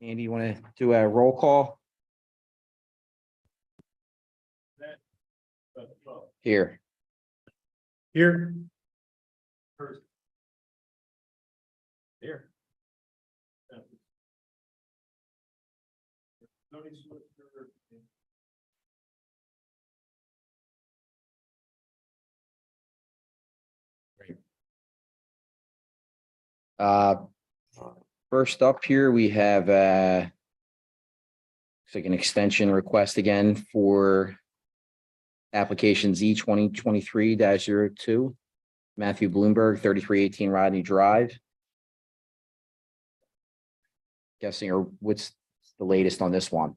Andy, you want to do a roll call? Here. Here. Here. First up here, we have looks like an extension request again for application Z 2023-02, Matthew Blumberg, 3318 Rodney Drive. Guessing, or what's the latest on this one?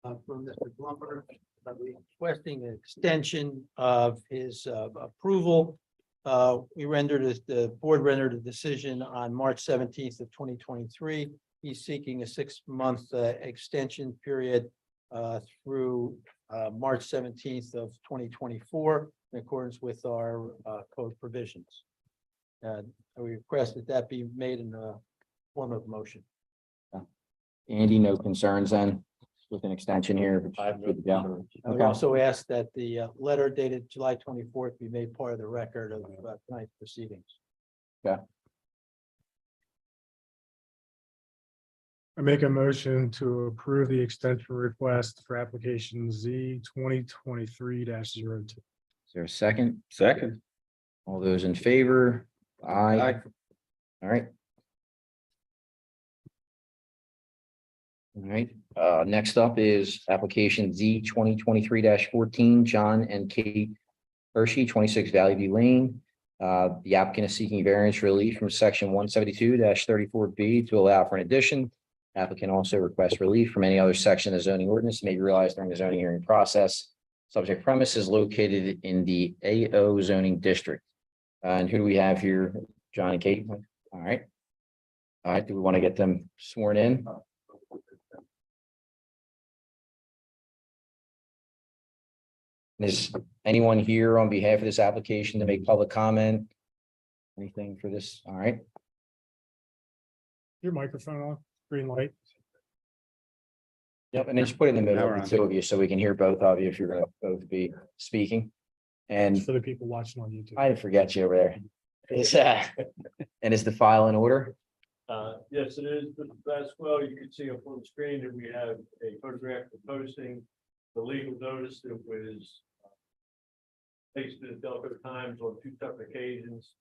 From Mr. Blumberg, requesting an extension of his approval. The board rendered a decision on March 17th of 2023. He's seeking a 6-month extension period through March 17th of 2024 in accordance with our code provisions. We request that be made in the form of motion. Andy, no concerns then with an extension here? Good to go. We Okay. also ask that the letter dated July 24th be made part of the record of tonight's proceedings. I make a motion to approve the extension request for application Z 2023-02. Is there a second? Second. All those in favor? Aye. All right. All right, next up is application Z 2023-14, John and Kate Hershey, 26 Valley View Lane. The applicant is seeking variance relief from section 172-34B to allow for an addition. Applicant also requests relief from any other section of the zoning ordinance may be realized during the zoning hearing process. Subject premise is located in the AO zoning district. And who do we have here? John and Kate. All right. All right, do we want to get them sworn in? Is anyone here on behalf of this application to make public comment? Anything for this? All right. Your microphone on, green light. Yep, and then just put it in the middle Now of we're the on. two of you so we can hear both of you if you're going to both be speaking. And For the people watching on YouTube. I didn't forget you over there. Is and is the file in order? Yes, it is, but that's well, you can see up on the screen that we have a photograph of posting, the legal notice that was pasted at Delco Times on 2 separate occasions,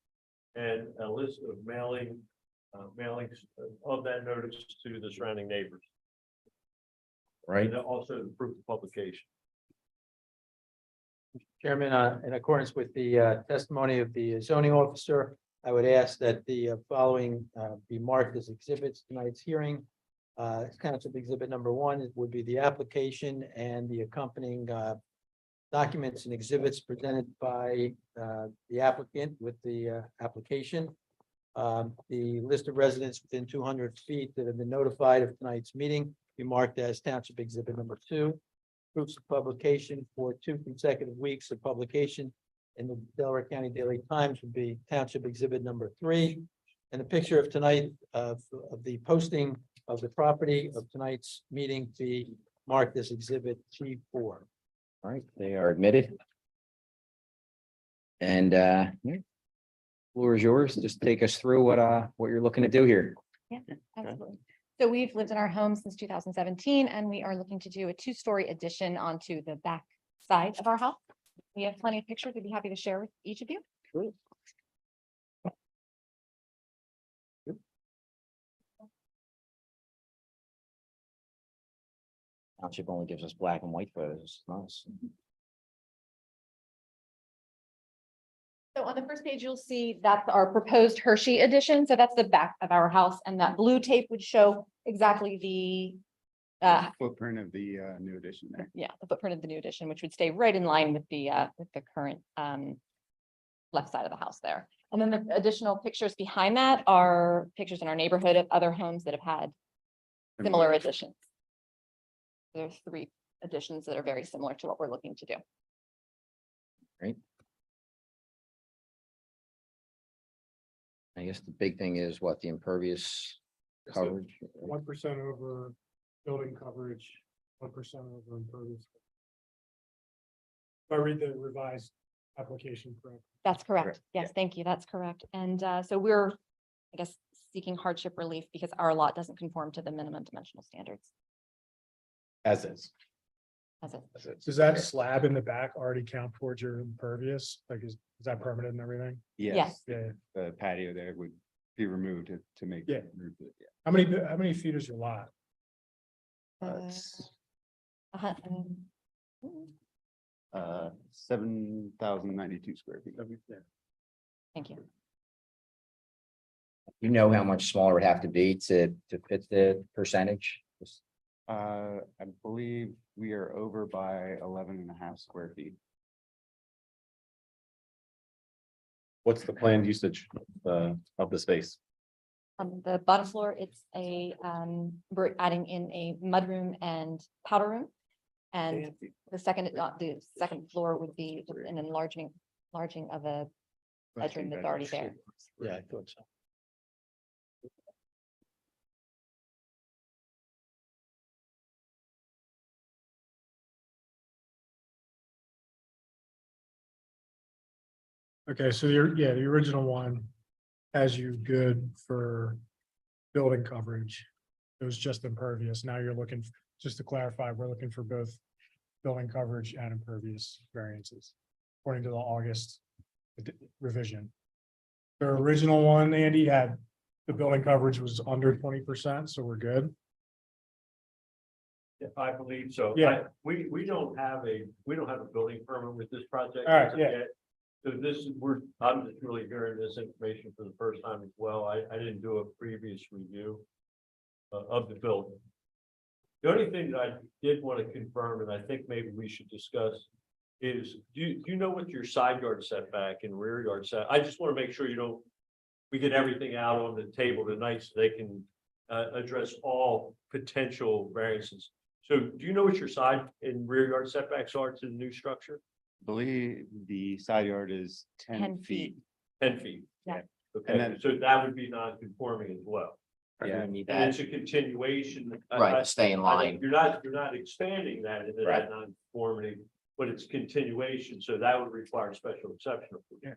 and a list of mailings of that notice to the surrounding neighbors. Right. And also the proof of publication. Chairman, in accordance with the testimony of the zoning officer, I would ask that the following be marked as exhibits tonight's hearing. Township exhibit number 1 would be the application and the accompanying documents and exhibits presented by the applicant with the application. The list of residents within 200 feet that have been notified of tonight's meeting be marked as Township exhibit number 2. Proofs of publication for 2 consecutive weeks of publication in the Delaware County Daily Times would be Township exhibit number 3. And the picture of tonight of the posting of the property of tonight's meeting be marked as exhibit G4. All right, they are admitted. And yeah, floor is yours. Just take us through what you're looking to do here. Yeah, absolutely. So we've lived in our home since 2017, and we are looking to do a 2-story addition onto the back side of our house. We have plenty of pictures we'd be happy to share with each of you. Sure. Township only gives us black and white photos. Nice. So on the first page, you'll see that's our proposed Hershey addition. So that's the back of our house, and that blue tape would show exactly the Footprint of the new addition there. yeah, the footprint of the new addition, which would stay right in line with the current left side of the house there. And then the additional pictures behind that are pictures in our neighborhood of other homes that have had similar additions. There's 3 additions that are very similar to what we're looking to do. Great. I guess the big thing is what the impervious coverage. 1% over building coverage, 1% over impervious. If I read the revised application correctly. That's correct. Correct, Yes, thank you. That's correct. And so we're, I guess, seeking hardship relief because our lot doesn't conform to the minimum dimensional standards As is. as it. Does that slab in the back already count towards your impervious? Like, is that permanent and everything? Yes. Yeah. The patio there would be removed to make. Yeah. room for it, yeah. How many feet is your lot? It's, Uh-huh, 7,092 square feet. Thank you. You know how much smaller it would have to be to fit the percentage? I believe we are over by 11.5 square feet. What's the planned usage of the space? On the bottom floor, it's a, we're adding in a mudroom and powder room. And the second floor would be an enlarging of a bedroom that's already there. Yeah, I thought so. Okay, so the original one has you good for building coverage. It was just impervious. Now you're looking, just to clarify, we're looking for both building coverage and impervious variances, according to the August revision. The original one, Andy, had the building coverage was under 20%, so we're good. If I believe so. Yeah. We don't have a building permit with this project. All right, as of yeah. yet. So I'm just really hearing this information for the first time as well. I didn't do a previous review of the building. The only thing that I did want to confirm, and I think maybe we should discuss, is do you know what your side yard setback and rear yard set? I just want to make sure we get everything out on the table tonight so they can address all potential variances. So do you know what your side and rear yard setbacks are to the new structure? I believe the side yard is 10 10 feet. 10 feet. Yeah. Okay, And then- so that would be non-conforming as well. Yeah. Need And that, it's a continuation. right, to stay in line. You're not expanding that into Right. that non-conformity, but it's continuation, so that would require special exception. Yeah.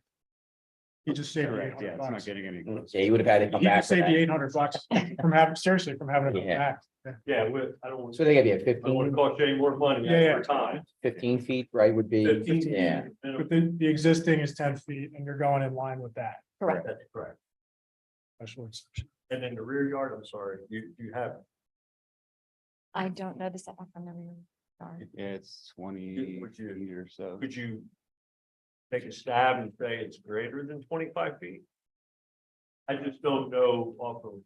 He just saved Correct, yeah, it's not $800. getting any. Yeah, you would have had to come He back. just for saved that. the $800 from having, seriously, from having to come Yeah. back. Yeah, I don't want So they gotta be at I don't want to cost you any more money Yeah, for time. 15 feet, right, would be, 15 feet yeah. But the existing is 10 feet and you're going in line with that. Correct. That's correct. Special exception. And then the rear yard, I'm sorry, you have, I don't know the setback from the rear yard. Yeah, it's 20 Would you- feet or so. could you take a stab and say it's greater than 25 feet? I just don't know off of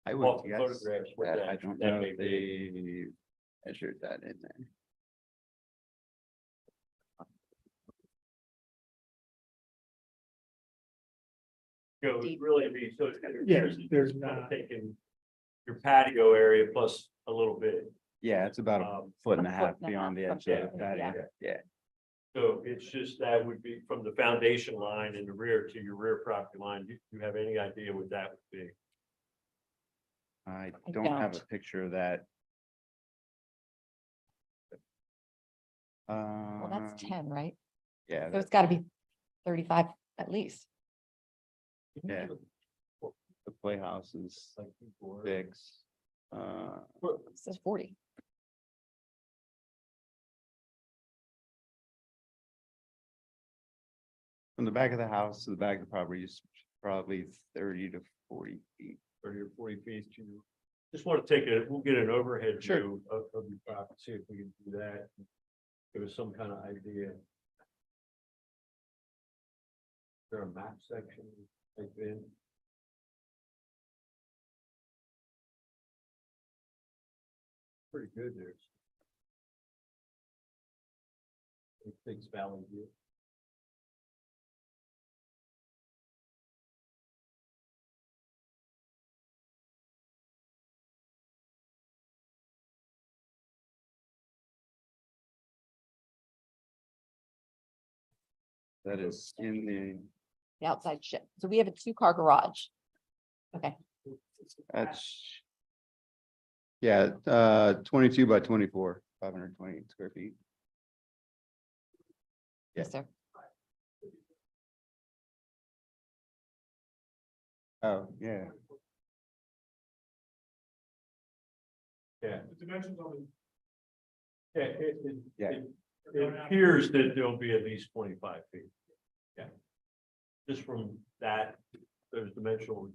I off would the guess photographs what that. that- I don't that know may if be. they measured that in there. Go Deep. really be, so. Yeah, there's kind of not. taking your patio area plus a little bit. Yeah, it's about a Um, foot and a a half foot and a beyond the half edge from of the the- yeah. patio. Yeah, So it's just that would be from the foundation line in the rear to your rear property line. Do you have any idea what that would be? I I don't have a don't. picture of that. Well, that's 10, right? Yeah, So it's got to be 35 at least. Yeah. the playhouse is Like before. 6. It says 40. From the back of the house to the back of the property is probably 30 to 40 feet. 30 or 40 feet to. Just want to take we'll get an overhead Sure. view of your property, see if we can do that. Give us some kind of idea. Is there a map section like in? Pretty good there. Big Valley view. That is in The outside shed. So we have a 2-car garage Okay, That's. Yeah, 22 by 24, 520 square feet. yes, sir. Oh, yeah. Yeah. The dimensions on the Yeah, Yeah. it appears that there'll be at least 25 feet. Yeah. Just from that, those dimensional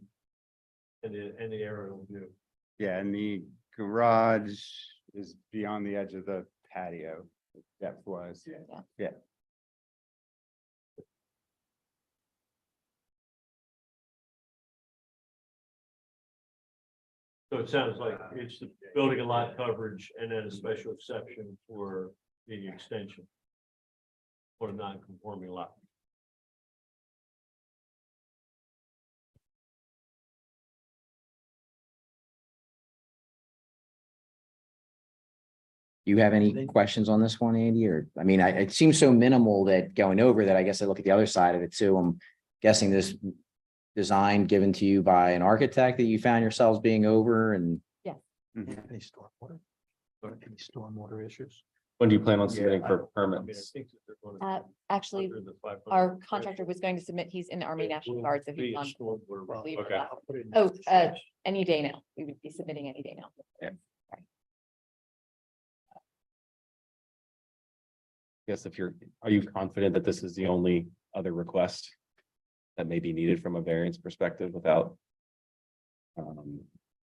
and the aerial view. Yeah, and the garage is beyond the edge of the patio, depth wise. Yeah. So it sounds like it's the building a lot coverage and then a special exception for the extension. For a non-conforming lot. Do you have any questions on this one, Andy? Or, I mean, it seems so minimal that going over that, I guess I look at the other side of it too. I'm guessing this design given to you by an architect that you found yourselves being over and Any stormwater issues? When do you plan on submitting Yeah, for I mean, I permits? think that they're gonna be Actually, under the 500 our contractor was going to submit, he's in the Army It National will Guard, so be he's a on. stormwater leave runoff. for Okay. that. Any day now. We would be submitting any day now. Yes, are you confident that this is the only other request that may be needed from a variance perspective without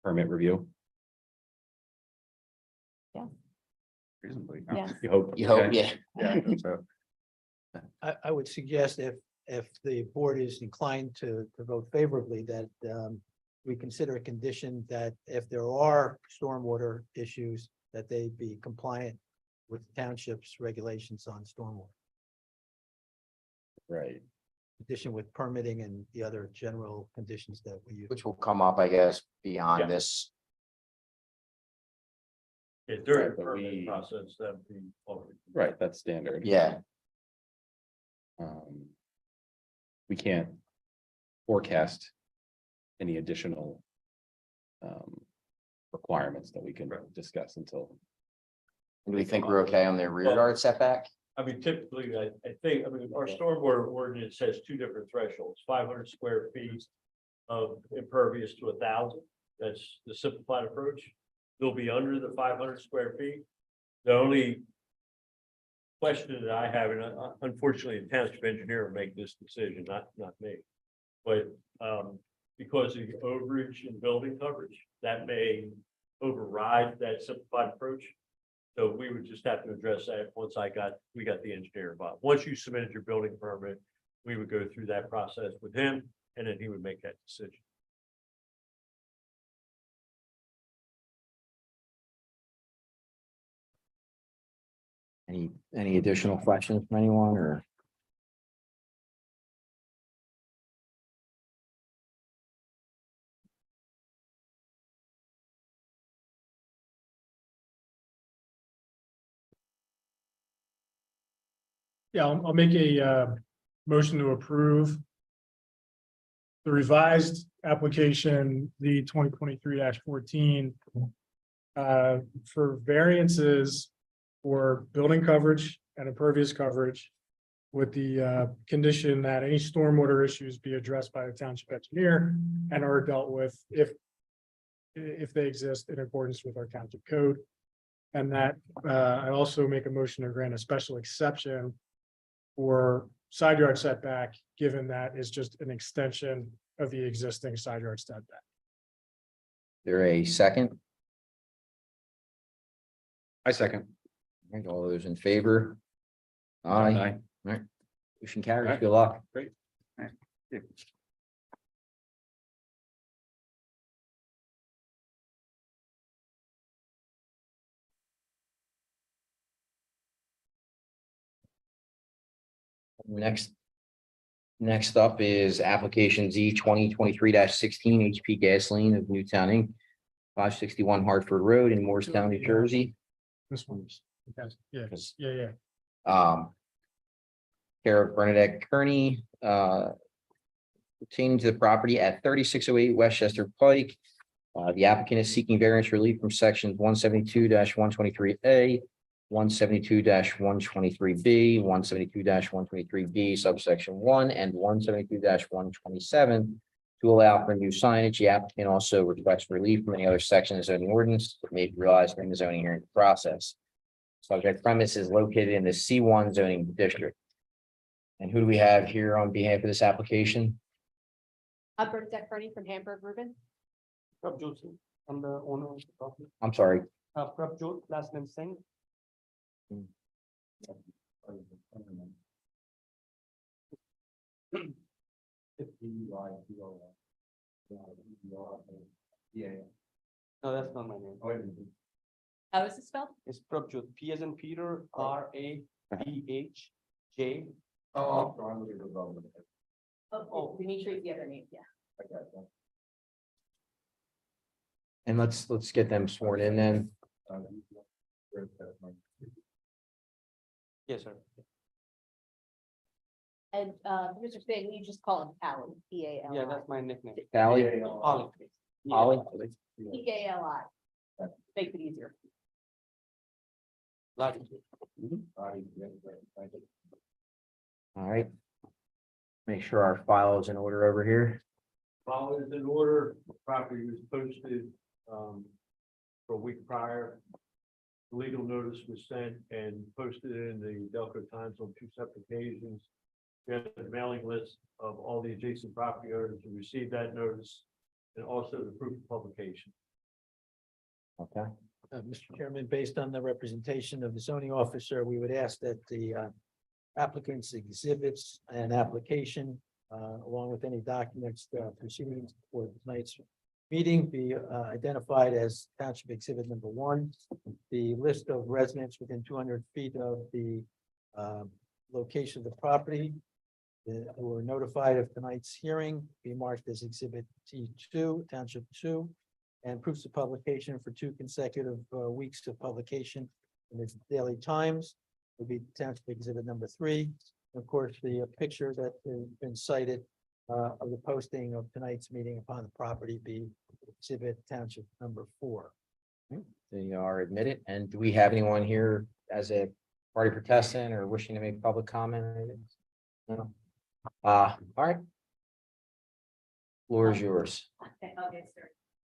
permit review? Reasonably. Yeah. You hope? you hope, Okay. yeah. Yeah, I think so. I would suggest if the board is inclined to vote favorably, that we consider a condition that if there are stormwater issues, that they be compliant with the township's regulations on stormwater. Right. Addition with permitting and the other general conditions that we use. Which will come up, I guess, Yeah. beyond this. Yeah, during Right, the but permit process, that'd be. Right, that's standard. Yeah, We can't forecast any additional requirements that we can discuss until. do we think we're okay on the rear yard setback? I mean, typically, I think, our stormwater ordinance has two different thresholds, 500 square feet of impervious to 1,000. That's the simplified approach. They'll be under the 500 square feet. The only question that I have, and unfortunately, the township engineer will make this decision, not me. But because of the overage in building coverage, that may override that simplified approach. So we would just have to address that once we got the engineer involved. Once you submitted your building permit, we would go through that process with him, and then he would make that decision. Any additional questions from anyone or? Yeah, I'll make a motion to approve the revised application, the 2023-14 for variances for building coverage and impervious coverage with the condition that any stormwater issues be addressed by the township engineer and are dealt with if they exist in accordance with our township code. And that I also make a motion to grant a special exception for side yard setback, given that is just an extension of the existing side yard setback. There a second? I second. All right, all those in favor? Aye. All right. Motion carries. All right. Good luck. Yeah. Next up is application Z 2023-16 HP Gasoline of Newtown Inc. 561 Hartford Road in Moorestown, New Jersey. This one's, yeah, Yes. yeah. Care of Bernadette Kearney, pertaining to the property at 3608 Westchester Pike. The applicant is seeking variance relief from sections 172-123A, 172-123B, 172-123B subsection 1, and 172-127 to allow for new signage. The applicant also requests relief from any other section of zoning ordinance that may be realized during the zoning hearing process. Subject premise is located in the C1 zoning district. And who do we have here on behalf of this application? Bernadette Kearney from Hamburg Reuben. Prabjot Singh, I'm the owner of the property. I'm sorry. Prabjot, last name Singh. No, that's not my name. How is it spelled? It's Prabjot, P as in Peter, Rahj. Oh, Dimitri is the other name, yeah. And let's get them sworn in then. Yes, sir. And Mr. Singh, you just call him Pally, P-A-L-I. Yeah, that's my nickname. Sally, Ollie. Yeah. Holly. P-A-L-I. Makes it easier. Larry. All right. Make sure our file is in order over here. File is in order, property was posted, for a week prior. The legal notice was sent and posted in the Delco Times on 2 separate occasions. We have a mailing list of all the adjacent property owners who received that notice and also the proof of publication. Okay. Mr. Chairman, based on the representation of the zoning officer, we would ask that the applicant's exhibits and application, along with any documents proceedings for tonight's meeting, be identified as Township Exhibit number 1. The list of residents within 200 feet of the location of the property who were notified of tonight's hearing be marked as Exhibit T2, Township 2, and proofs of publication for 2 consecutive weeks of publication in the Daily Times would be Township Exhibit number 3. Of course, the picture that has been cited of the posting of tonight's meeting upon the property be Exhibit Township number 4. They are admitted. And do we have anyone here as a party protestant or wishing to make public comment? or anything? No. All right. Floor is yours. Okay, sir.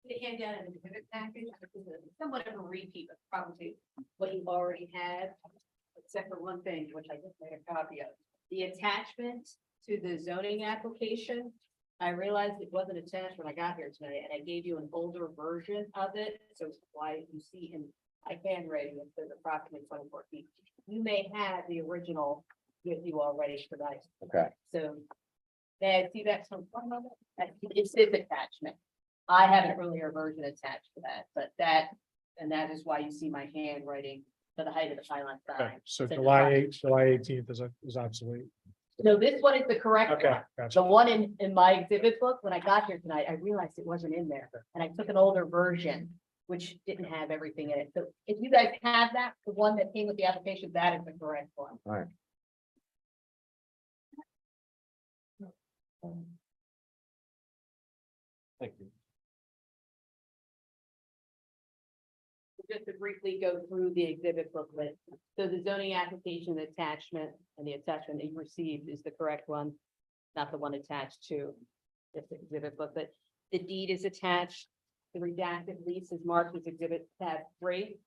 To hand down an exhibit package, which is somewhat of a repeat of probably what you've already had, except for one thing, which I just made a copy of. The attachment to the zoning application, I realized it wasn't attached when I got here tonight, and I gave you an older version of it, so it's why you see in my handwriting, it says approximately 24 feet. You may have the original with you already tonight. Okay. So, may I see that from one moment? It's this attachment. I have an earlier version attached to that, but that is why you see my handwriting for the height of the pylon Okay, sign. so It's July 18th is obsolete. No, this one is the correct Okay, one. gotcha. The one in my exhibit book, when I got here tonight, I realized it wasn't in there, and I took an older version, which didn't have everything in it. So if you guys have that, the one that came with the application, that is the correct one. All right. Thank you. Just to briefly go through the exhibit booklet. So the zoning application attachment and the attachment that you received is the correct one, not the one attached to this exhibit booklet. The deed is attached. The redacted lease is marked as exhibit tab 3.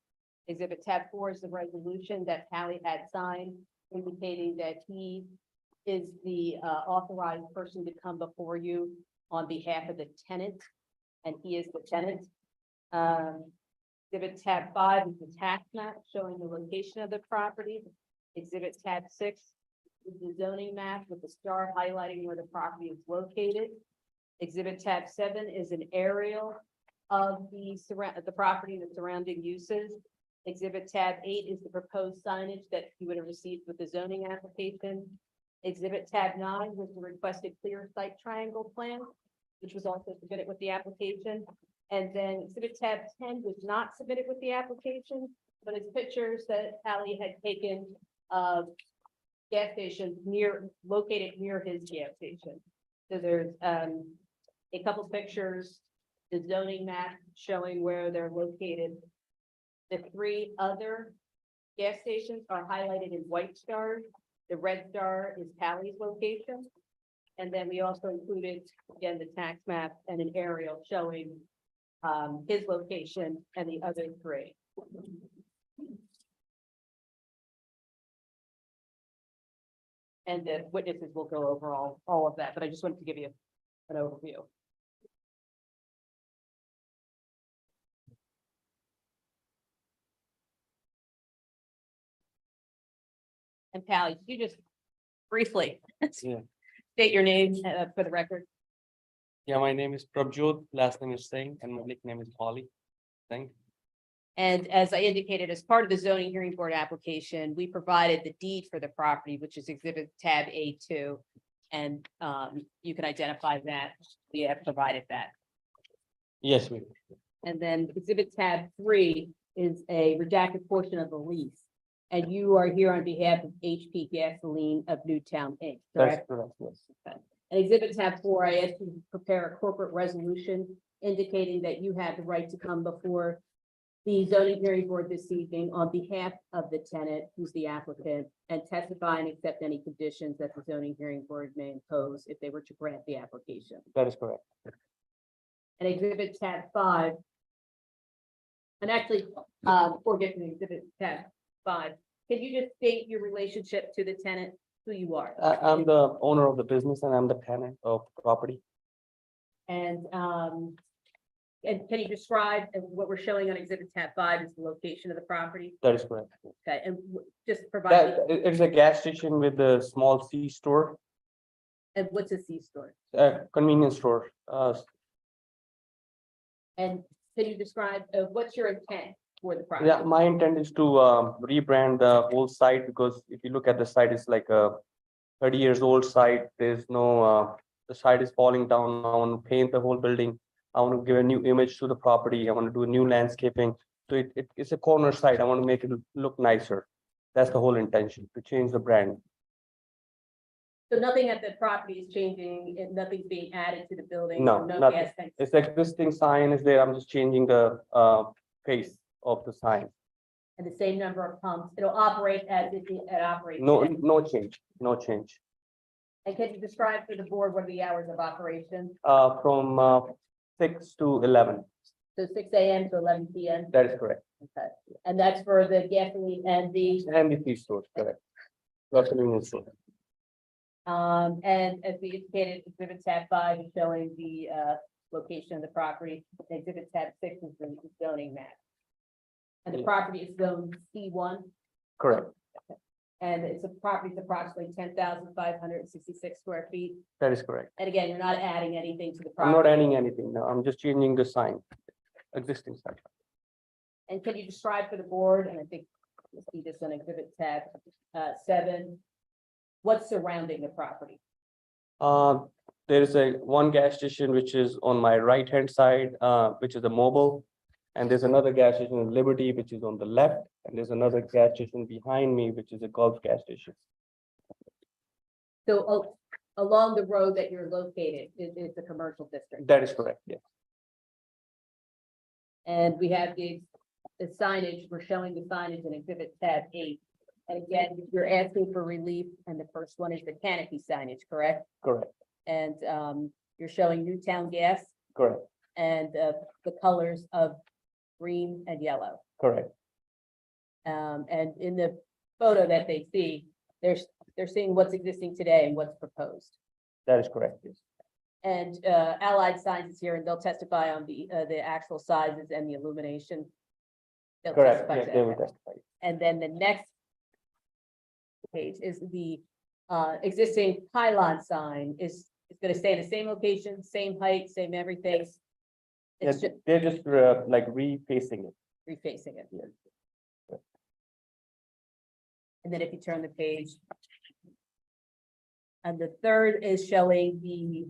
Exhibit tab 4 is the resolution that Hallie had signed, indicating that he is the authorized person to come before you on behalf of the tenant, and he is the tenant. Exhibit tab 5 is the tax map showing the location of the property. Exhibit tab 6 is the zoning map with the star highlighting where the property is located. Exhibit tab 7 is an aerial of the property, the surrounding uses. Exhibit tab 8 is the proposed signage that you would have received with the zoning application. Exhibit tab 9 was the requested clear site triangle plan, which was also submitted with the application. And then exhibit tab 10 was not submitted with the application, but it's pictures that Hallie had taken of gas stations located near his gas station. So there's a couple pictures, the zoning map showing where they're located. The three other gas stations are highlighted in white stars. The red star is Pally's location. And then we also included, again, the tax map and an aerial showing his location and the other three. And the witnesses will go over all of that, but I just wanted to give you an overview. And Pally, you just briefly Yeah. state your name for the record. Yeah, my name is Prabjot, last name is Singh, and my nickname is Polly. Thank. And as I indicated, as part of the zoning hearing board application, we provided the deed for the property, which is exhibit tab A2. And you can identify that. We have provided that. Yes, we. And then exhibit tab 3 is a redacted portion of the lease. And you are here on behalf of HP Gasoline of Newtown Inc., That's correct? correct, yes. And exhibit tab 4, I asked you to prepare a corporate resolution indicating that you have the right to come before the zoning hearing board this evening on behalf of the tenant, who's the applicant, and testify and accept any conditions that the zoning hearing board may impose if they were to grant the application. That is correct. And exhibit tab 5. And actually, before getting to exhibit tab 5, can you just state your relationship to the tenant, who you are? I'm the owner of the business and I'm the tenant of property. And can you describe what we're showing on exhibit tab 5 is the location of the property? That is correct. Okay, and just provide, It's a gas station with a small C store, and what's a C store? convenience store. And can you describe what's your intent for the property? Yeah, my intent is to rebrand the whole site, because if you look at the site, it's like a 30 years old site. There's no, the site is falling down. I want to paint the whole building. I want to give a new image to the property. I want to do new landscaping. So it's a corner site. I want to make it look nicer. That's the whole intention, to change the brand. So nothing at the property is changing, and nothing's being added to the building? No, nothing. gas tanks? It's the existing sign is there. I'm just changing the face of the sign. And the same number of pumps, it'll operate as it operates No, today. no change, no change. And can you describe for the board what are the hours of operation? From 6 to 11. So 6 a.m. to 11 p.m. That is correct. Okay, and that's for the gasoline and the, And the feed store, correct. Plus convenience store. and as we indicated, exhibit tab 5 is showing the location of the property. Exhibit tab 6 is the zoning map. And the Yeah. property is zoned C1, Correct. and it's a property is approximately 10,566 square feet. That is correct. And again, you're not adding anything to the I'm not property. adding anything. No, I'm just changing the sign, existing sign. And can you describe for the board, and I think you'll see this on exhibit tab 7, what's surrounding the property? There is one gas station which is on my right-hand side, which is a mobile. And there's another gas station in Liberty, which is on the left, and there's another gas station behind me, which is a Gulf gas station. So along the road that you're located is the commercial district. That is correct, yes. And we have the signage, we're showing the signage in exhibit tab 8. And again, you're asking for relief, and the first one is the canopy signage, correct? Correct, And you're showing Newtown Gas correct, and the colors of green and yellow. correct. And in the photo that they see, they're seeing what's existing today and what's proposed. That is correct, yes. And Allied Signs is here, and they'll testify on the actual sizes and the illumination. They'll Correct, testify yeah, to they that. will testify. And then the next page is the existing pylon sign is going to stay in the same location, same height, same everything. Yeah, It's just they're just like refacing it. refacing it. Yeah. And then if you turn the page. And the third is showing the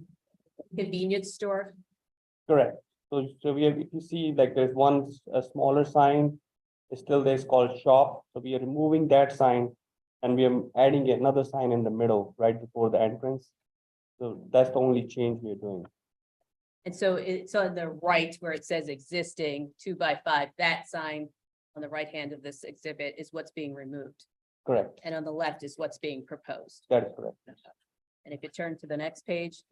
convenience store. Correct. So we have, if you see, like there's a smaller sign, it's still there's called shop. So we are removing that sign and we are adding another sign in the middle, right before the entrance. So that's the only change we're doing. And so it's on the right where it says existing 2x5, that sign on the right hand of this exhibit is what's being removed. Correct. And on the left is what's being proposed. That is correct. And if you turn to the next page,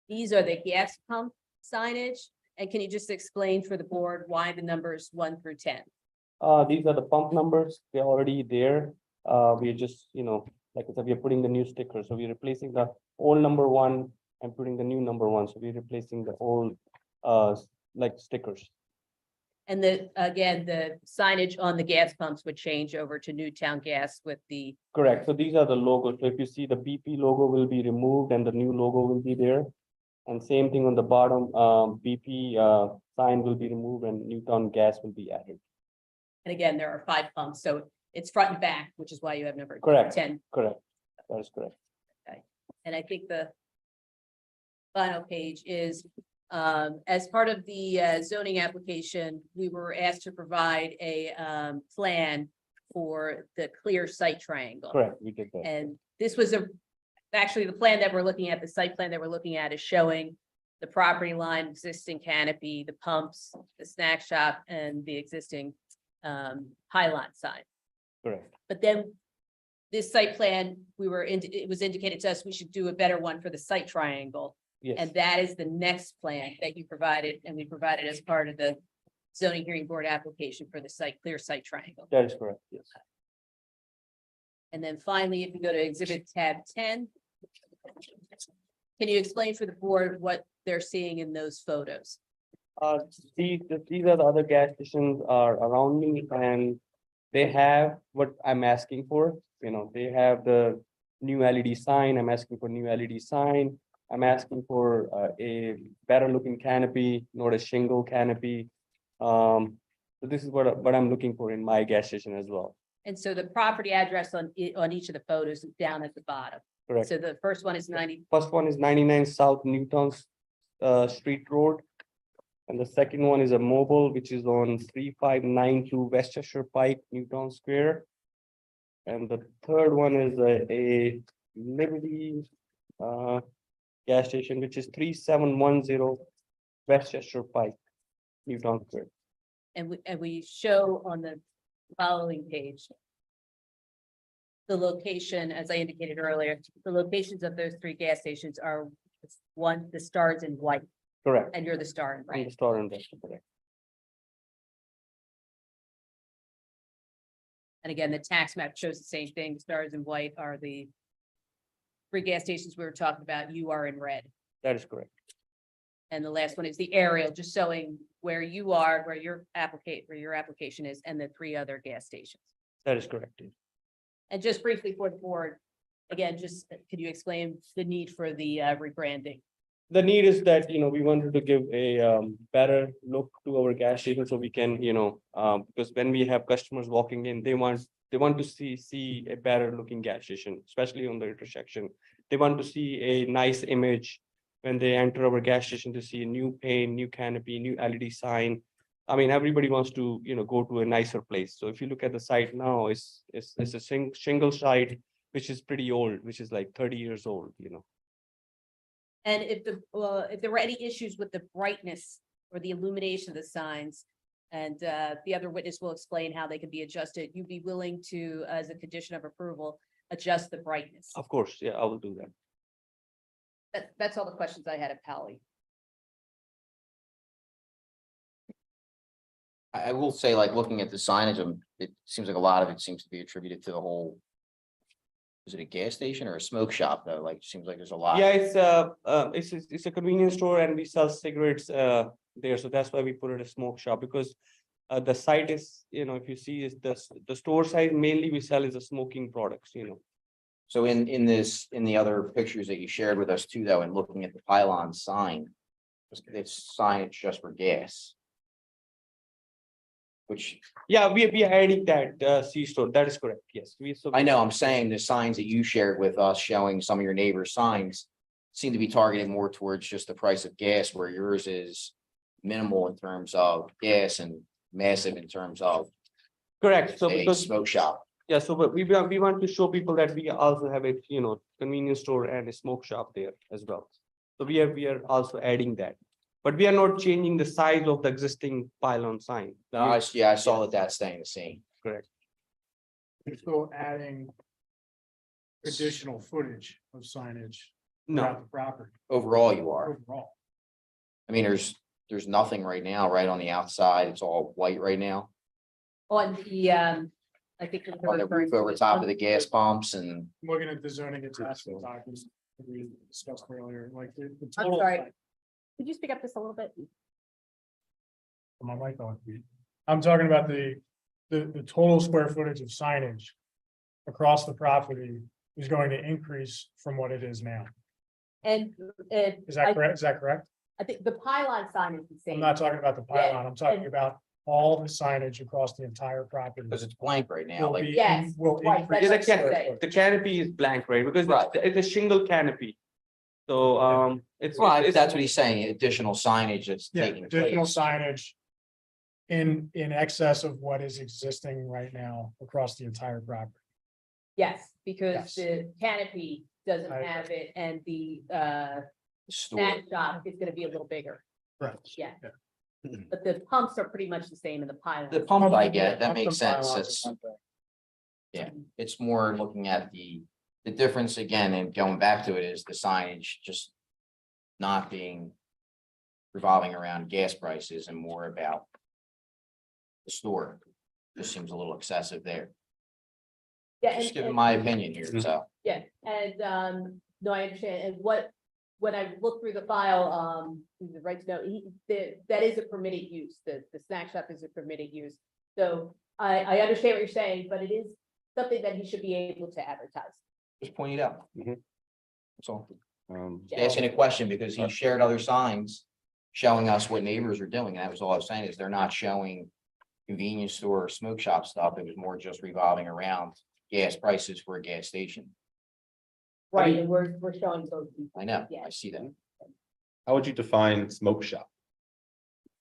these are the gas pump signage. And can you just explain for the board why the numbers 1 through 10? These are the pump numbers. They're already there. We're just, like I said, we're putting the new sticker. So we're replacing the old number 1 and putting the new number 1. So we're replacing the old, like stickers. And again, the signage on the gas pumps would change over to Newtown Gas with the, Correct. So these are the logos. So if you see the BP logo will be removed and the new logo will be there. And same thing on the bottom, BP sign will be removed and Newtown Gas will be added. and again, there are 5 pumps, so it's front and back, which is why you have number Correct. 10. Correct. That is correct. And I think the final page is, as part of the zoning application, we were asked to provide a plan for the clear site triangle. Correct. We did that. And this was actually the plan that we're looking at, the site plan that we're looking at is showing the property line, existing canopy, the pumps, the snack shop, and the existing pylon sign. Correct. But then this site plan, it was indicated to us, we should do a better one for the site triangle. Yes. And that is the next plan that you provided, and we provided as part of the zoning hearing board application for the clear site triangle. That is correct. Yes. And then finally, if you go to exhibit tab 10. Can you explain for the board what they're seeing in those photos? These are the other gas stations are around me and they have what I'm asking for. They have the new LED sign. I'm asking for new LED sign. I'm asking for a better looking canopy, not a shingle canopy. So this is what I'm looking for in my gas station as well. And so the property address on each of the photos is down at the bottom. Correct. So the first one is 90. First one is 99 South Newtown Street Road. And the second one is a mobile, which is on 3592 Westchester Pike, Newtown Square. And the third one is a Liberty gas station, which is 3710 Westchester Pike, Newtown Square. And we show on the following page the location, as I indicated earlier, the locations of those 3 gas stations are the stars in white, Correct. and you're the star in And red. the store and rest, correct. And again, the tax map shows the same thing. The stars in white are the 3 gas stations we were talking about. You are in red. That is correct. And the last one is the aerial, just showing where you are, where your application is, and the 3 other gas stations. That is correct. And just briefly for the board, again, just could you explain the need for the rebranding? The need is that, we wanted to give a better look to our gas station so we can, because when we have customers walking in, they want to see a better looking gas station, especially on the intersection. They want to see a nice image when they enter our gas station, to see a new paint, new canopy, new LED sign. I mean, everybody wants to, go to a nicer place. So if you look at the site now, it's a shingle site, which is pretty old, which is like 30 years old, And if there were any issues with the brightness or the illumination of the signs, and the other witness will explain how they can be adjusted, you'd be willing to, as a condition of approval, adjust the brightness? Of course, yeah, I will do that. That's all the questions I had of Pally. I will say, like, looking at the signage, it seems like a lot of it seems to be attributed to the whole. Is it a gas station or a smoke shop though? Like, it seems like there's a lot. Yeah, it's a convenience store and we sell cigarettes there, so that's why we put it a smoke shop, because the site is, if you see is the store side mainly we sell is the smoking products, So in the other pictures that you shared with us too, though, and looking at the pylon sign, it's signage just for gas. Which, Yeah, we are adding that C-store, that is correct, yes. I know, I'm saying the signs that you shared with us showing some of your neighbors' signs seem to be targeted more towards just the price of gas, where yours is minimal in terms of gas and massive in terms of Correct, so a because, smoke shop. Yeah, so but we want to show people that we also have a, convenience store and a smoke shop there as well. So we are also adding that, but we are not changing the size of the existing pylon sign. No, I saw that that's staying the same. Correct. You're still adding additional footage of signage No, throughout the property Overall, you are. overall. I mean, there's nothing right now, right on the outside. It's all white right now. On the, I think. On the roof over top of the gas pumps and Looking at the zoning attachment documents that we discussed earlier, like the I'm total. sorry. Could you speak up just a little bit? My mic on. I'm talking about the total square footage of signage across the property is going to increase from what it is now. And, Is that correct? Is that correct? I think the pylon sign is the same. I'm not talking about the Yeah, pylon. I'm talking and- about all the signage across the entire property. because it's blank right now, Will like. be- Yes, will right, increase that's Yeah, what the I'm saying. the canopy is blank, right? Because Right. it's a shingle canopy. So, it's. Well, it's- that's what he's saying, additional signage that's Yeah, taking additional place. signage in excess of what is existing right now across the entire property. Yes, because Yes. the canopy doesn't I- have it and the Store. snack shop is gonna be a little bigger. Right. Yeah. But the pumps are pretty much the same in the pylon. The pump I get, that Pumps and makes sense. pylons It's, are one thing. yeah, it's more looking at the difference again and going back to it is the signage just not being revolving around gas prices and more about the store. Just seems a little excessive there. Yeah, Just and- giving and- my opinion here, so. Yeah, and, no, I understand, and when I look through the file, the right to know, that is a permitted use, the snack shop is a permitted use. So I understand what you're saying, but it is something that he should be able to advertise. Just point it out. Mhm. That's all. Um, Asking a question because he shared other signs showing us what neighbors are doing. And that was all I was saying is they're not showing convenience store or smoke shop stuff. It was more just revolving around gas prices for a gas station. Right, and we're showing both. I know, Yeah. I see that. How would you define smoke shop?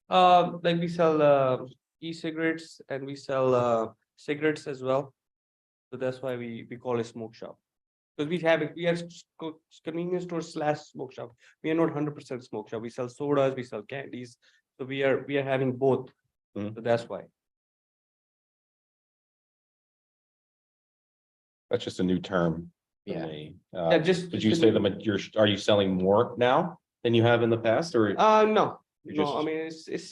Like we sell e-cigarettes and we sell cigarettes as well. So that's why we call it smoke shop. Because we are convenience store / smoke shop. We are not 100% smoke shop. We sell sodas, we sell candies. So we are having both. Mhm. So that's why. That's just a new term. for Yeah. me. Yeah, just. Did you say are you selling more now than you have in the past or? No, You no, just- I mean,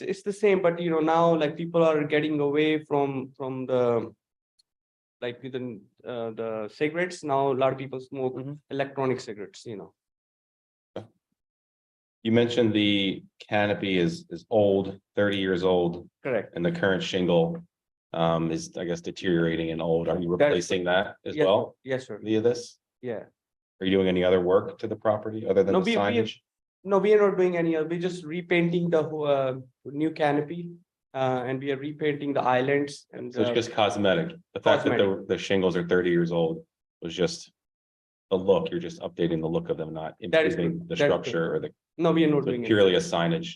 it's the same, but now like people are getting away from the. Like with the cigarettes, now a lot of people smoke Mhm. electronic cigarettes, You mentioned the canopy is old, 30 years old, Correct. and the current shingle is, I guess, deteriorating and old. Are you replacing that as Yes. well Yes, sir. via this? Yeah. Are you doing any other work to the property other than No, the we- signage? No, we are not doing any, we're just repainting the new canopy. And we are repainting the islands and. So it's just cosmetic. The fact that the shingles are 30 years old was just the look. You're just updating the look of them, not That is improving correct. the That is structure or the No, we are not so doing it. purely a signage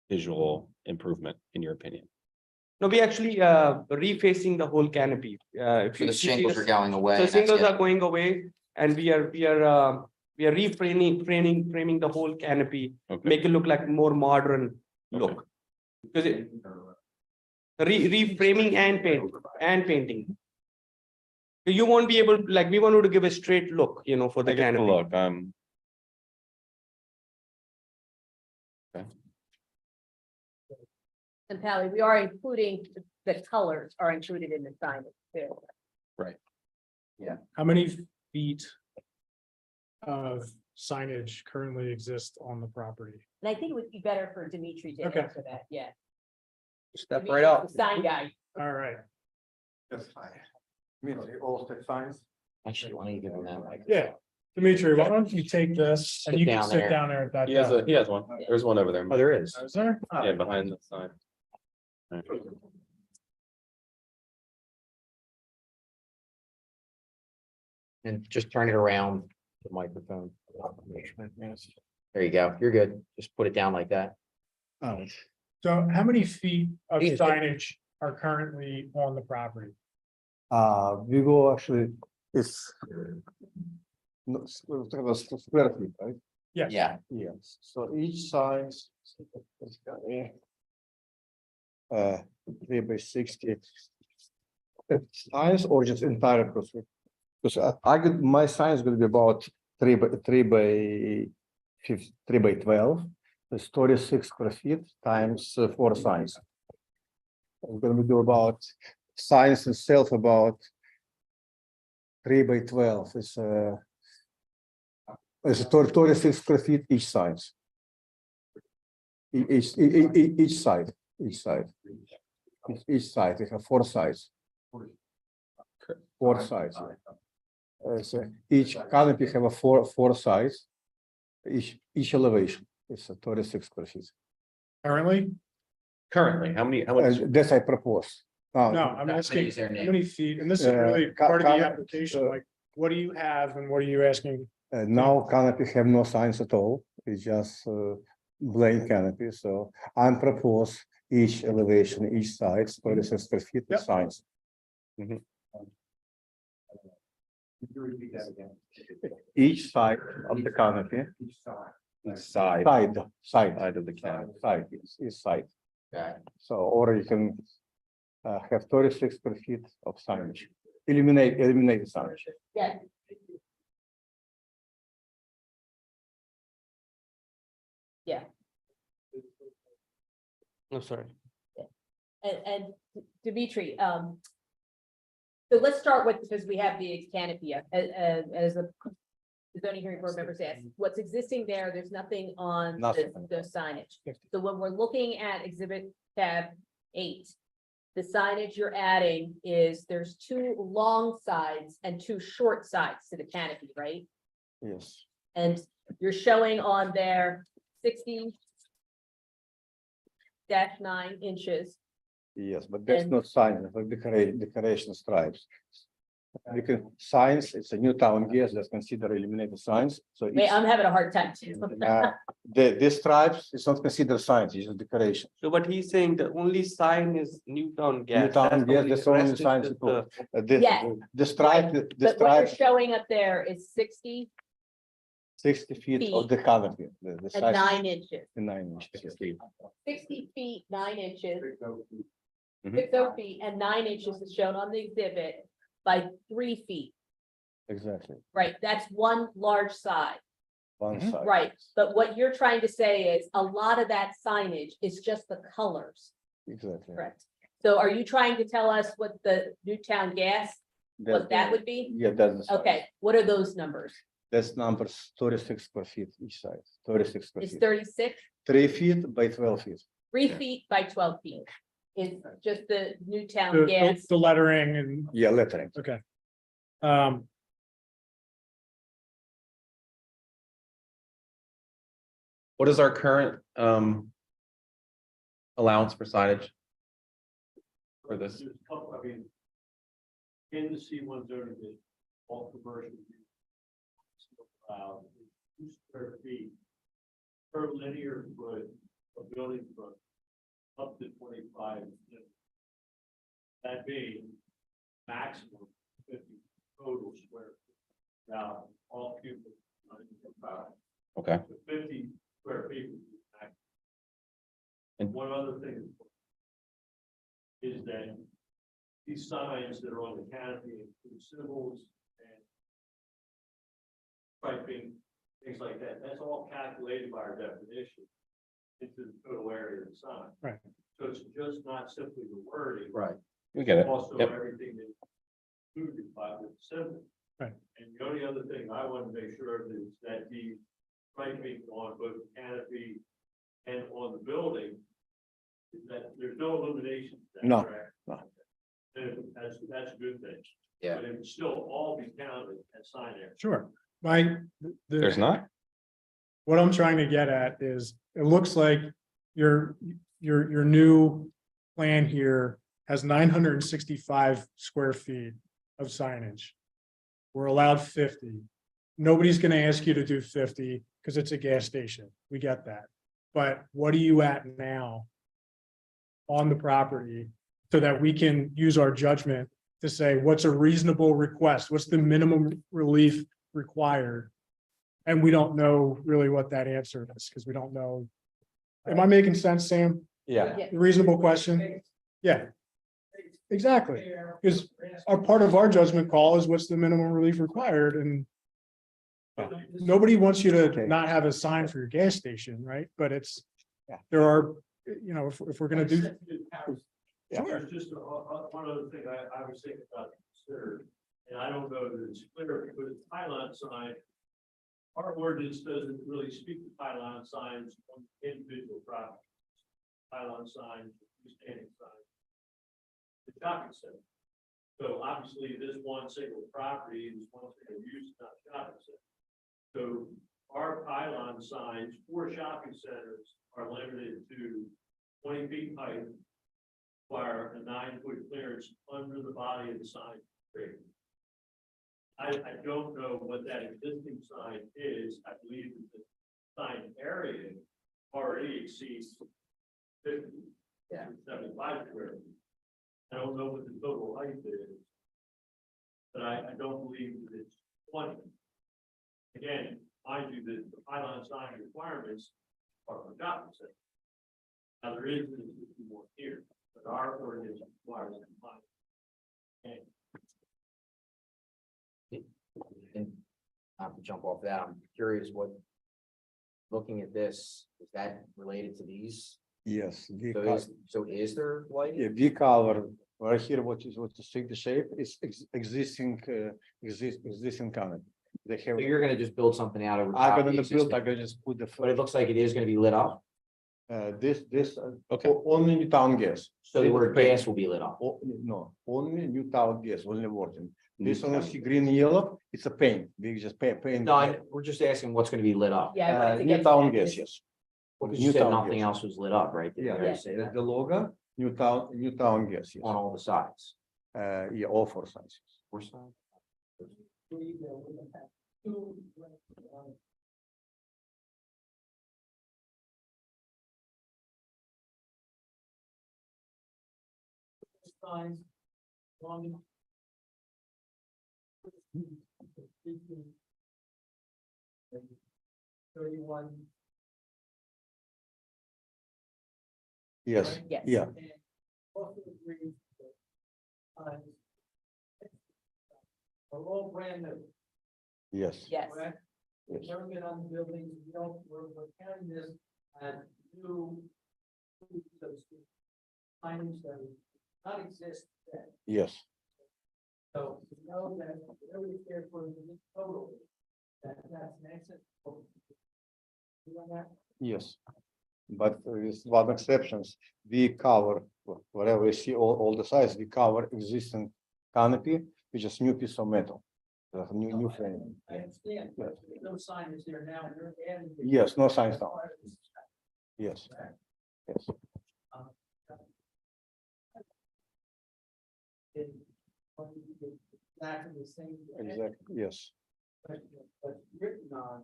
visual improvement, in your opinion. No, we actually refacing the whole canopy. If So you the see shingles are going away. So and that's shingles getting- are going away and we are framing the whole canopy, Okay. make it look like more modern look. Because it. Reframing and painting. You won't be able, like, we wanted to give a straight look, for I the get the canopy. look. And Pally, we are including, the colors are included in the signage too. How many feet of signage currently exist on the property? And I think it would be better for Dimitri to Okay. answer that, yeah. Step Dimitri, right up. the Sign guy. All right, Yes, I mean, they all take signs. Actually, why don't you give him that mic? yeah. Dimitri, why don't you take this and Sit you can down sit there. down there at that He has desk. one. There's one over there. Oh, there is. Is there? Yeah, behind the sign. And just turn it around the microphone. There you go. You're good. Just put it down like that. So how many feet of Please. signage are currently on the property? We go actually, it's. No, square feet, right? Yes. Yeah, Yes, so each size. 3 by 60. Size or just entire crosswalk? Because I could, my size will be about 3 by 12. It's 36 square feet times 4 signs. I'm gonna do about signs itself about 3 by 12. It's 36 square feet each size. Each side, each side. Each side, we have 4 sides. 4 sides. So each canopy have a four sides. Each elevation is 36 square feet. Currently? Currently, how much? That's I propose. No, I'm That asking is their how name. many feet, and this is Uh, really ca- part of the ca- application, like, what do you have and what are you asking? Now canopy have no signs at all. It's just blank canopy. So I'm propose each elevation, each side, 36 square feet with Yep. signs. Each side of the canopy. Side Side of the canopy. Side, yes, each side. okay. So, or you can have 36 square feet of signage. Eliminate the signage. Yeah. Yeah, No, sorry. and Dimitri, so let's start with, because we have the canopy, as the zoning hearing board members asked, what's existing there, there's nothing on Nothing. the signage. So when we're looking at exhibit tab 8, the signage you're adding is there's 2 long sides and 2 short sides to the canopy, right? Yes. And you're showing on there 60-9 inches. Yes, but that's And- not sign, it's like decoration stripes. We can signs, it's a Newtown gas, let's consider eliminate the signs, so. Wait, each- I'm having a hard time too. The stripes, it's not considered signs, it's just decoration. So but he's saying the only sign is Newtown gas. Newtown gas, that's the only rest is sign just to the- put. Yes. The stripe, the But what you're stripe, showing up there is 60 60 feet of the canopy, the and size. 9 inches. 9 inches. 60 feet, 9 inches, Mhm. 60 feet, and 9 inches is shown on the exhibit by 3 feet, Exactly, right? That's one large side, one Mhm. side. right? But what you're trying to say is a lot of that signage is just the colors, Exactly. correct? So are you trying to tell us what the Newtown gas, what that would be? Yeah, that's. the size. Okay, what are those numbers? That's numbers 36 square feet each side, 36 square It's feet. 36, 3 feet by 12 feet. 3 feet by 12 feet. Is just the Newtown The, gas. the lettering and, Yeah, lettering. okay. What is our current allowance for signage? For this? There's a couple, I mean, in the C1 zoning district, all commercial. Allowed 2 square feet per linear foot of building front, up to 25. That being maximum 50 total square. feet. Now, all cubic. Okay. So 50 square feet. would be max. And- One other thing is that these signs that are on the canopy include symbols and striping, things like that. That's all calculated by our definition into the total area of the sign. Right. So it's just not simply the wording. Right. We get it. Also, Yep. everything that included by the symbol. Right. And the only other thing I want to make sure of is that the striping on both the canopy and on the building is that there's no illumination. Is that No, correct? no. And that's a good thing. Yeah. But it would still all be counted as sign area. Sure. There's not? What I'm trying to get at is, it looks like your new plan here has 965 square feet of signage. We're allowed 50. Nobody's gonna ask you to do 50 because it's a gas station. We get that. But what are you at now on the property so that we can use our judgment to say, what's a reasonable request? What's the minimum relief required? And we don't know really what that answer is, because we don't know. Am I making sense, Sam? Yeah. Reasonable question? Yeah. Exactly, because our part of our judgment call is what's the minimum relief required, and nobody wants you to not have a sign for your gas station, right? But it's, there are, you know, if we're gonna do. There's just one other thing I was thinking about to consider, and I don't know that it's clear, but it's pylon sign. Our ordinance doesn't really speak to pylon signs on individual properties. Pylon signs, freestanding signs. The shopping center. So obviously, this one single property is one single use, not shopping center. So our pylon signs for shopping centers are limited to 20 feet height, require a 9-foot clearance under the body of the sign. I don't know what that existing sign is. I believe that the sign area already exceeds 50, 75 square feet. I don't know what the total height is, but I don't believe that it's 20. Again, mind you, that the pylon sign requirements are for shopping center. Now there is more here, but our ordinance requires compliance. And not to jump off that, I'm curious what, looking at this, is that related to these? Yes, So is there lighting? yeah, we cover right here, what you see the shape is existing, existing canopy. They have, So you're gonna just build something out over. I'm top of gonna the build, existing- I'm gonna just put the. But it looks like it is gonna be lit up, This, Okay. only Newtown gas. so the This word is paint. gas will be lit up. No, only Newtown gas, only working. This one, Newtown. see green, yellow, it's a paint, we just paint. No, we're just asking what's gonna be lit up. Yeah. I wanted to get to Newtown that. gas, yes. Because you said Newtown nothing gas. else was lit up, right? Did you Yeah, already say that? the logo, Newtown gas, yes. On all the sides. Yeah, all four sides. Four sides? Signs. Long. 31. Yes, right? Yes. yeah, And also agree that signs are all brand new, yes, Yes. correct? yes, Never been on the buildings, we don't, we're counting this as new, so to speak, signage that does not exist today. yes, So we know that whatever is there for the total, that's an exit. You know that? yes. But with one exceptions, we cover, wherever you see all the sides, we cover existing canopy, which is new piece of metal. New frame. I understand, but there's no sign is there now, you're adding. it. Yes, no signs now. Yes, yes, Exactly the same. exactly, yes, But written on,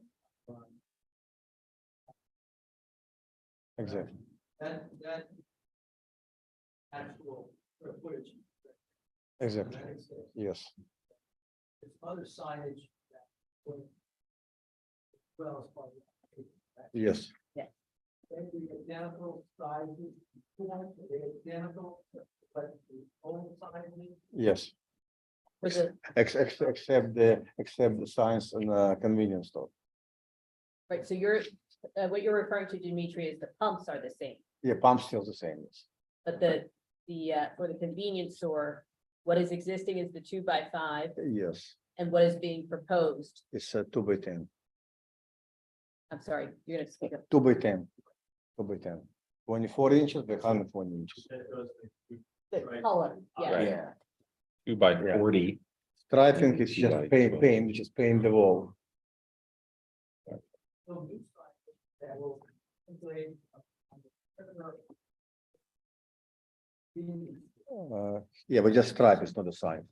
exactly, that actual square footage. exactly, There's yes, other signage that would- well as part of that. yes, They be identical sizes, they're identical, but the old signage. yes. For the, Except the signs in a convenience store. right, so you're, what you're referring to, Dimitri, is the pumps are the same, Yeah, pump still the same, yes. but for the convenience store, what is existing is the 2x5, Yes, and what is being proposed, it's a 2x10, I'm sorry, you're gonna speak up. 2x10, 2x10. 24 inches by 120 inches. That does The Right. color, yeah, Right. Yeah. 2 by Yeah. 40. Striping is just Right. paint, which is paint the wall. No new signage that will integrate on the perimeter. Yeah, but just stripe is not a sign.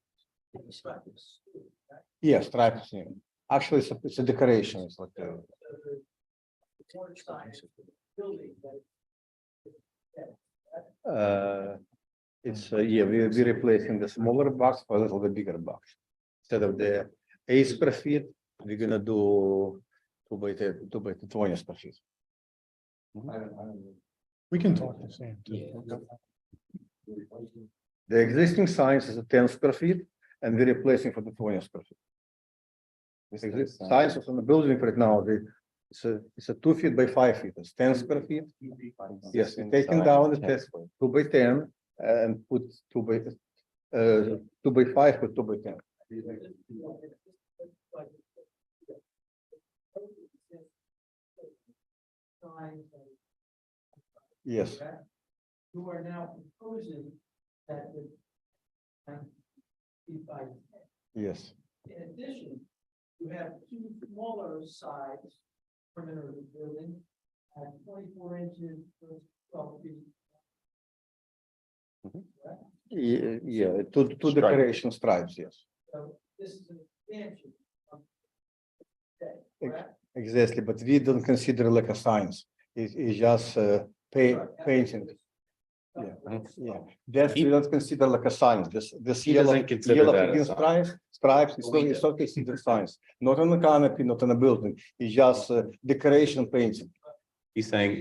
Yeah, stripe is, yeah. Actually, it's a decoration, it's like, The corner sign is the building that. uh, It's, yeah, we're replacing the smaller box for a little bit bigger box. Instead of the 8 square feet, we're gonna do 2 by 10, 2 by 20 square feet. We can talk to Sam. too. The existing signs is a 10 square feet and we're replacing for the 20 square feet. This existing signs is on the building right now, it's a 2 feet by 5 feet, it's 10 square feet. Yes, we're taking down the 2 by 10 and put 2 by 5 with 2 by 10. Yes, You are now proposing that the. Feet by 10. yes, In addition, you have 2 smaller sides perimeter of the building at 24 inches, 12 feet. yeah, two decoration stripes, yes, So this is an expansion of that, Ex- correct? exactly, but we don't consider like a signs, it's just painting. Yeah, that we don't consider like a sign, this He yellow, doesn't consider yellow that a green sign. stripes, We it's not considered signs. Not on the canopy, not on a building, it's just decoration painting. He's saying,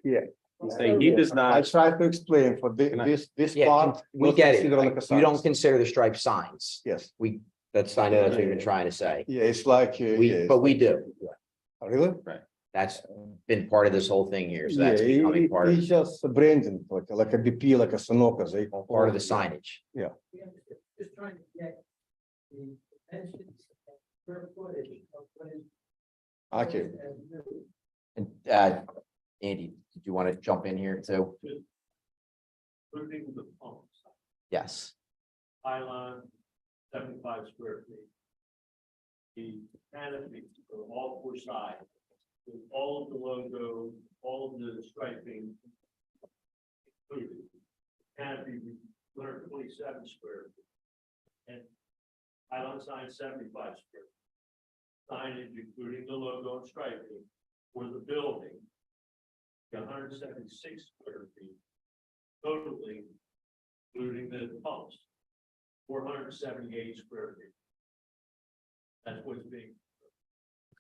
Yeah. he's saying he does I not, try to explain for Can I- this Yeah, part. we not get it. considered like a You don't signs. consider the striped signs. Yes, That's, I know that's what you've been trying to say. yeah, it's like, yeah, But we do. really? That's been part of this whole thing here. So Yeah, that's becoming part of, it's just branding, like a BP, like a Sunoco, they. part of the signage. We have just trying to get the dimensions, square footage of what is. Okay, as new. And Andy, did you want to jump in here too? Including the pumps, Yes. pylon, 75 square feet. The canopy for all 4 sides, with all of the logo, all of the striping. Included. Canopy, 127 square feet. And pylon sign 75 square. Signage, including the logo and striping for the building. 176 square feet. Totally, including the pumps. 478 square feet. That's what's being.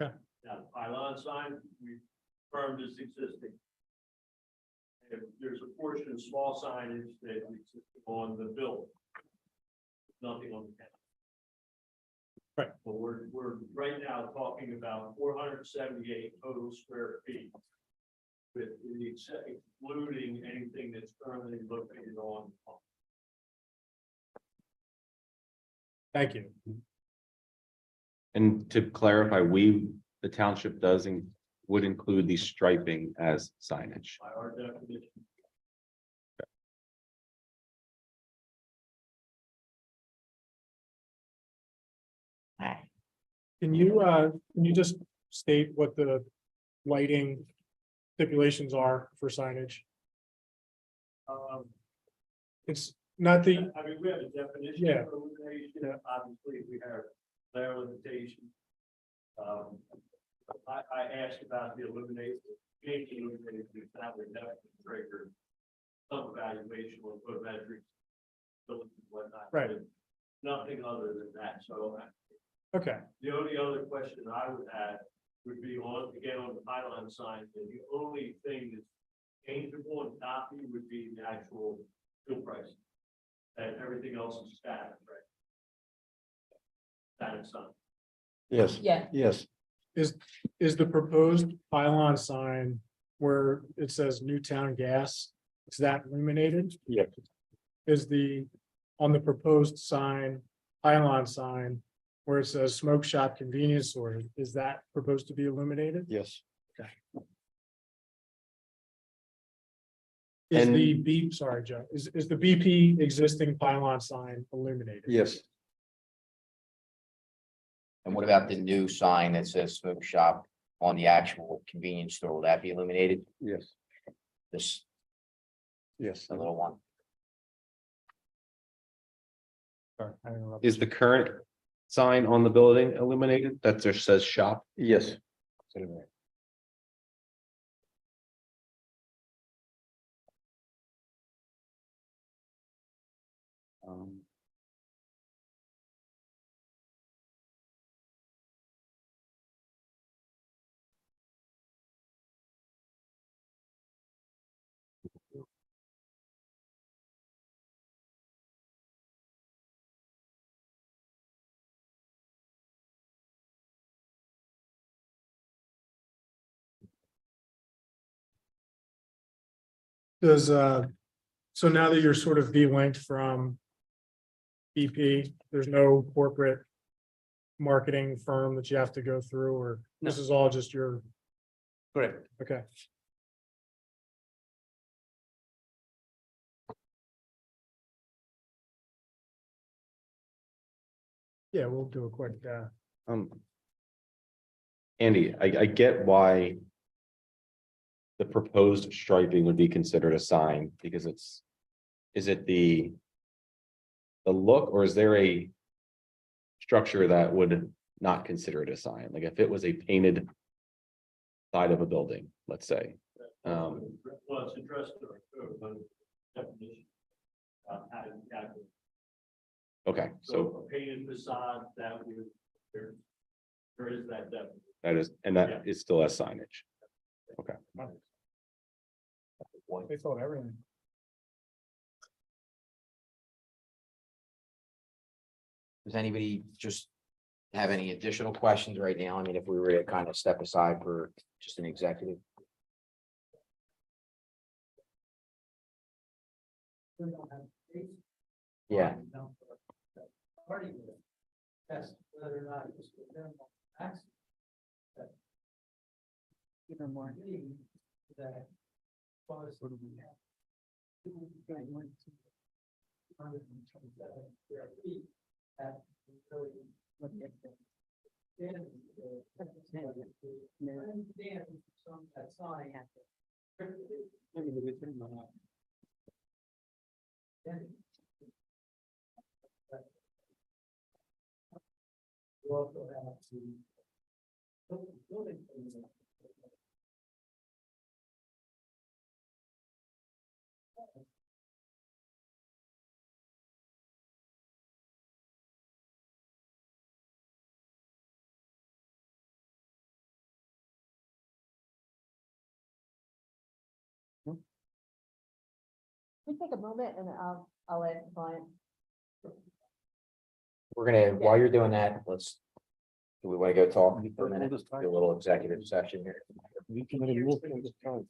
Okay. Now, the pylon sign, we confirmed is existing. And there's a portion of small signage that exists on the building. Nothing on the canopy. Right. But we're right now talking about 478 total square feet. With the excluding anything that's currently located on. Thank you. and to clarify, the township would include the striping as signage. By our definition. Can you just state what the lighting stipulations are for signage? It's not the, I mean, we have a definition Yeah. of illumination, Yeah. obviously, we have glare limitation. I asked about the illumination, being illuminated, that would definitely trigger some evaluation or photometrics. And whatnot. Right. but Nothing other than that, so okay, the only other question I would have would be on the pylon sign, and the only thing that's changeable and copy would be the actual fuel price. And everything else is static, right? Static sign. yes, Yeah. yes, is the proposed pylon sign where it says Newtown Gas, is that illuminated? Yeah. Is on the proposed sign, pylon sign, where it says smoke shop convenience store, is that proposed to be illuminated? yes, Is And- the B, sorry, Joe, is the BP existing pylon sign illuminated? yes, And what about the new sign that says smoke shop on the actual convenience store? Will that be illuminated? yes, This, yes. the little one? Sorry, I interrupted. Is the current sign on the building illuminated that just says shop? Yes. Does, so now that you're sort of de-linked from BP, there's no corporate marketing firm that you have to go through, or this is all just your, Correct. okay. Yeah, we'll do a quick, Andy, I get why the proposed striping would be considered a sign, because is it the look, or is there a structure that would not consider it a sign? Like if it was a painted side of a building, let's say. Well, it's addressed in our code, but definition. How to calculate. Okay, so So a painted facade, that would, there is that definition. that is, and that is still as signage. they thought everything. Does anybody just have any additional questions right now? I mean, if we were to kind of step aside for just an executive. Yeah. Test whether or not it's within access. Even more. That. Was. You also have to. We take a moment and I'll let client. We're gonna, while you're doing that, do we want to go talk for a minute? Do a little executive session here. We can remove all the stripe.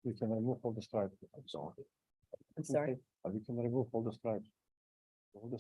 We can remove all the stripe. I'm sorry. We can remove all the stripes. All the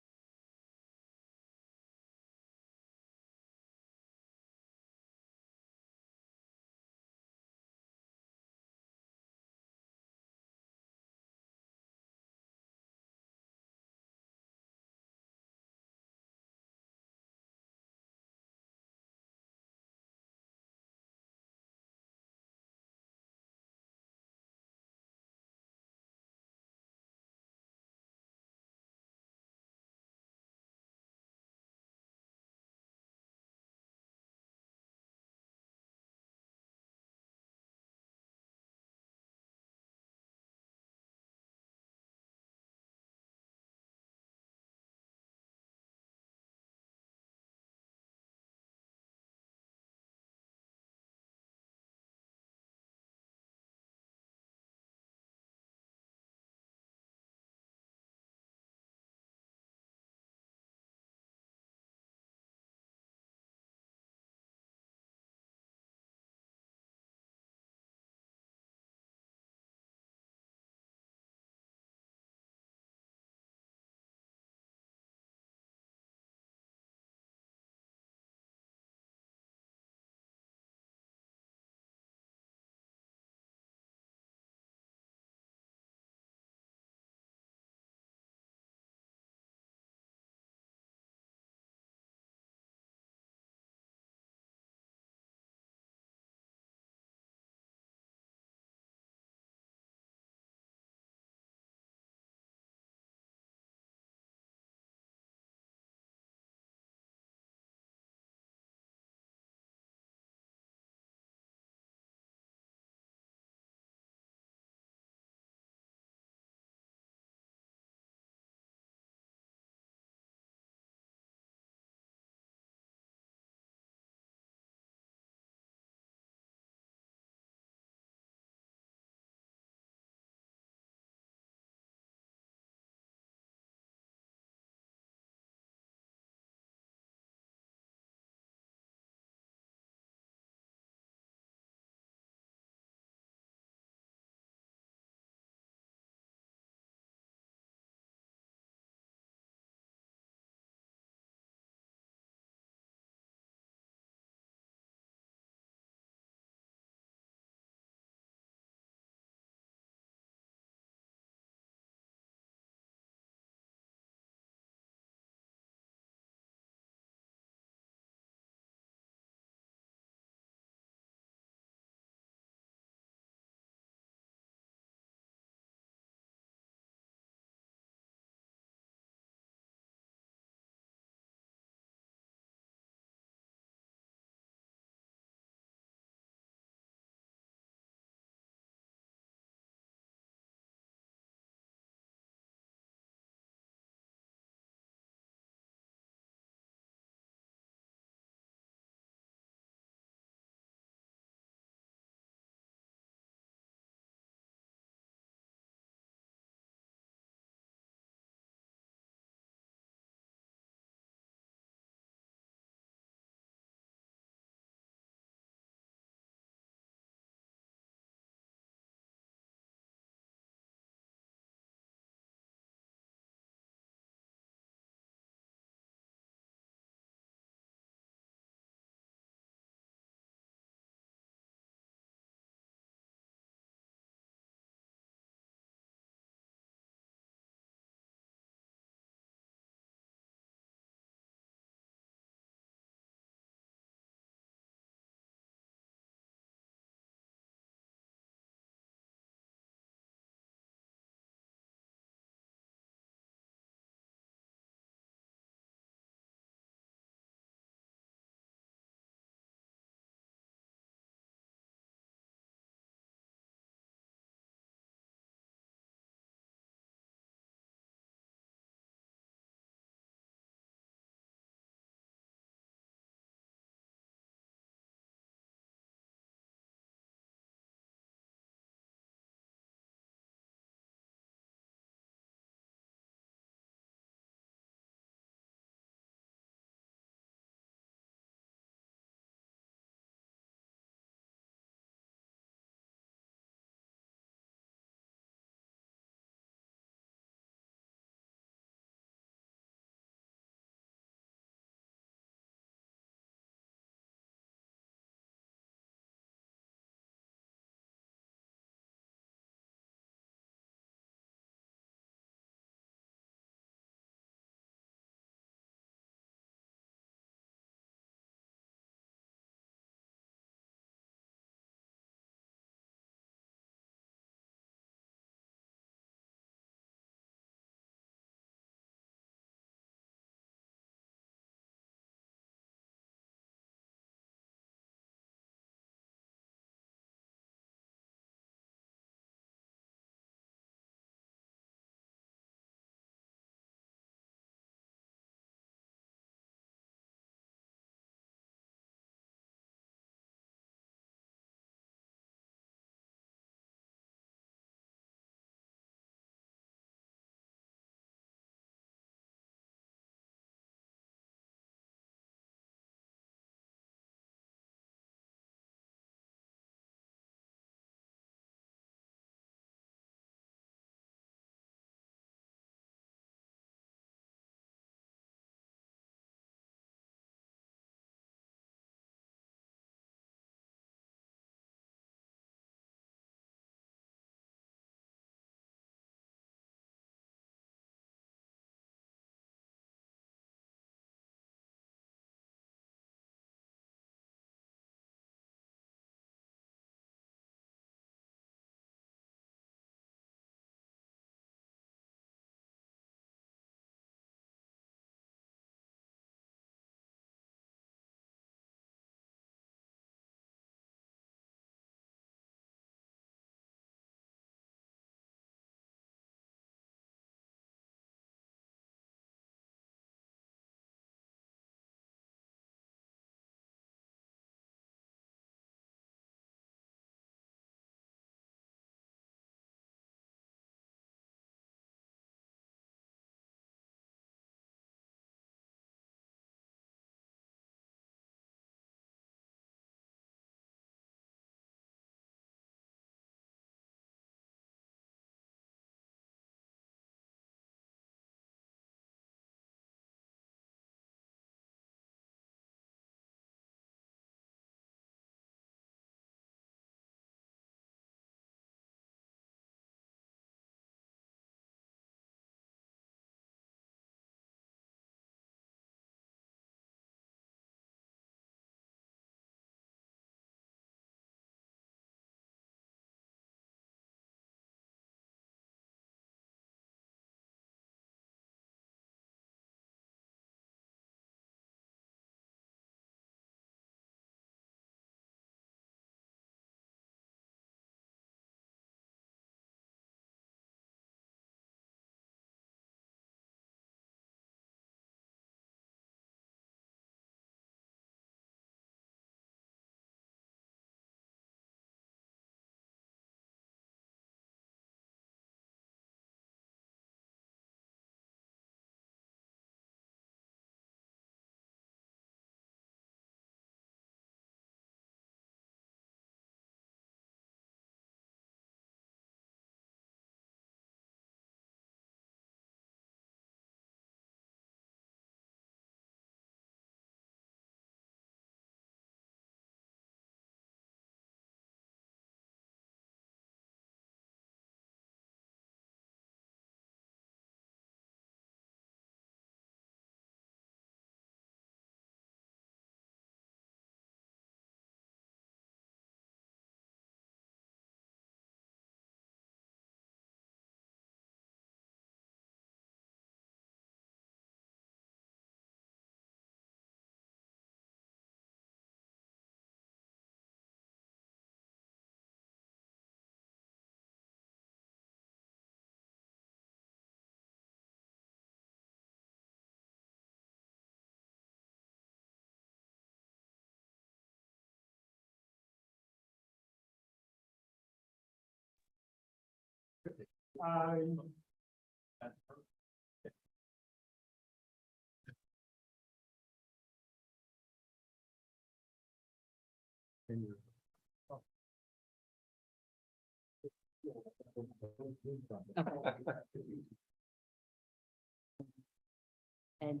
And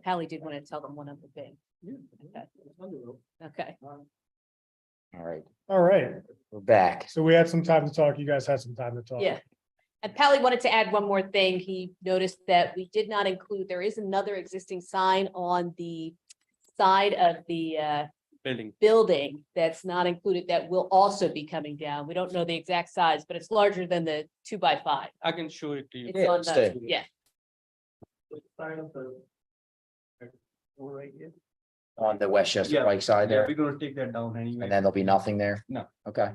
Pally did want to tell them one other thing. Okay. All right, All right, we're back. so we had some time to talk. You guys had some time to talk. Yeah. And Pally wanted to add one more thing. He noticed that we did not include, there is another existing sign on the side of the Building. building that's not included that will also be coming down. We don't know the exact size, but it's larger than the 2x5. I can show it to you. It's on stay. the, yeah, Right here. On the Westchester Yeah. Pike side Yeah, there, we're gonna take that down anyway. and then there'll be nothing there? No. Okay.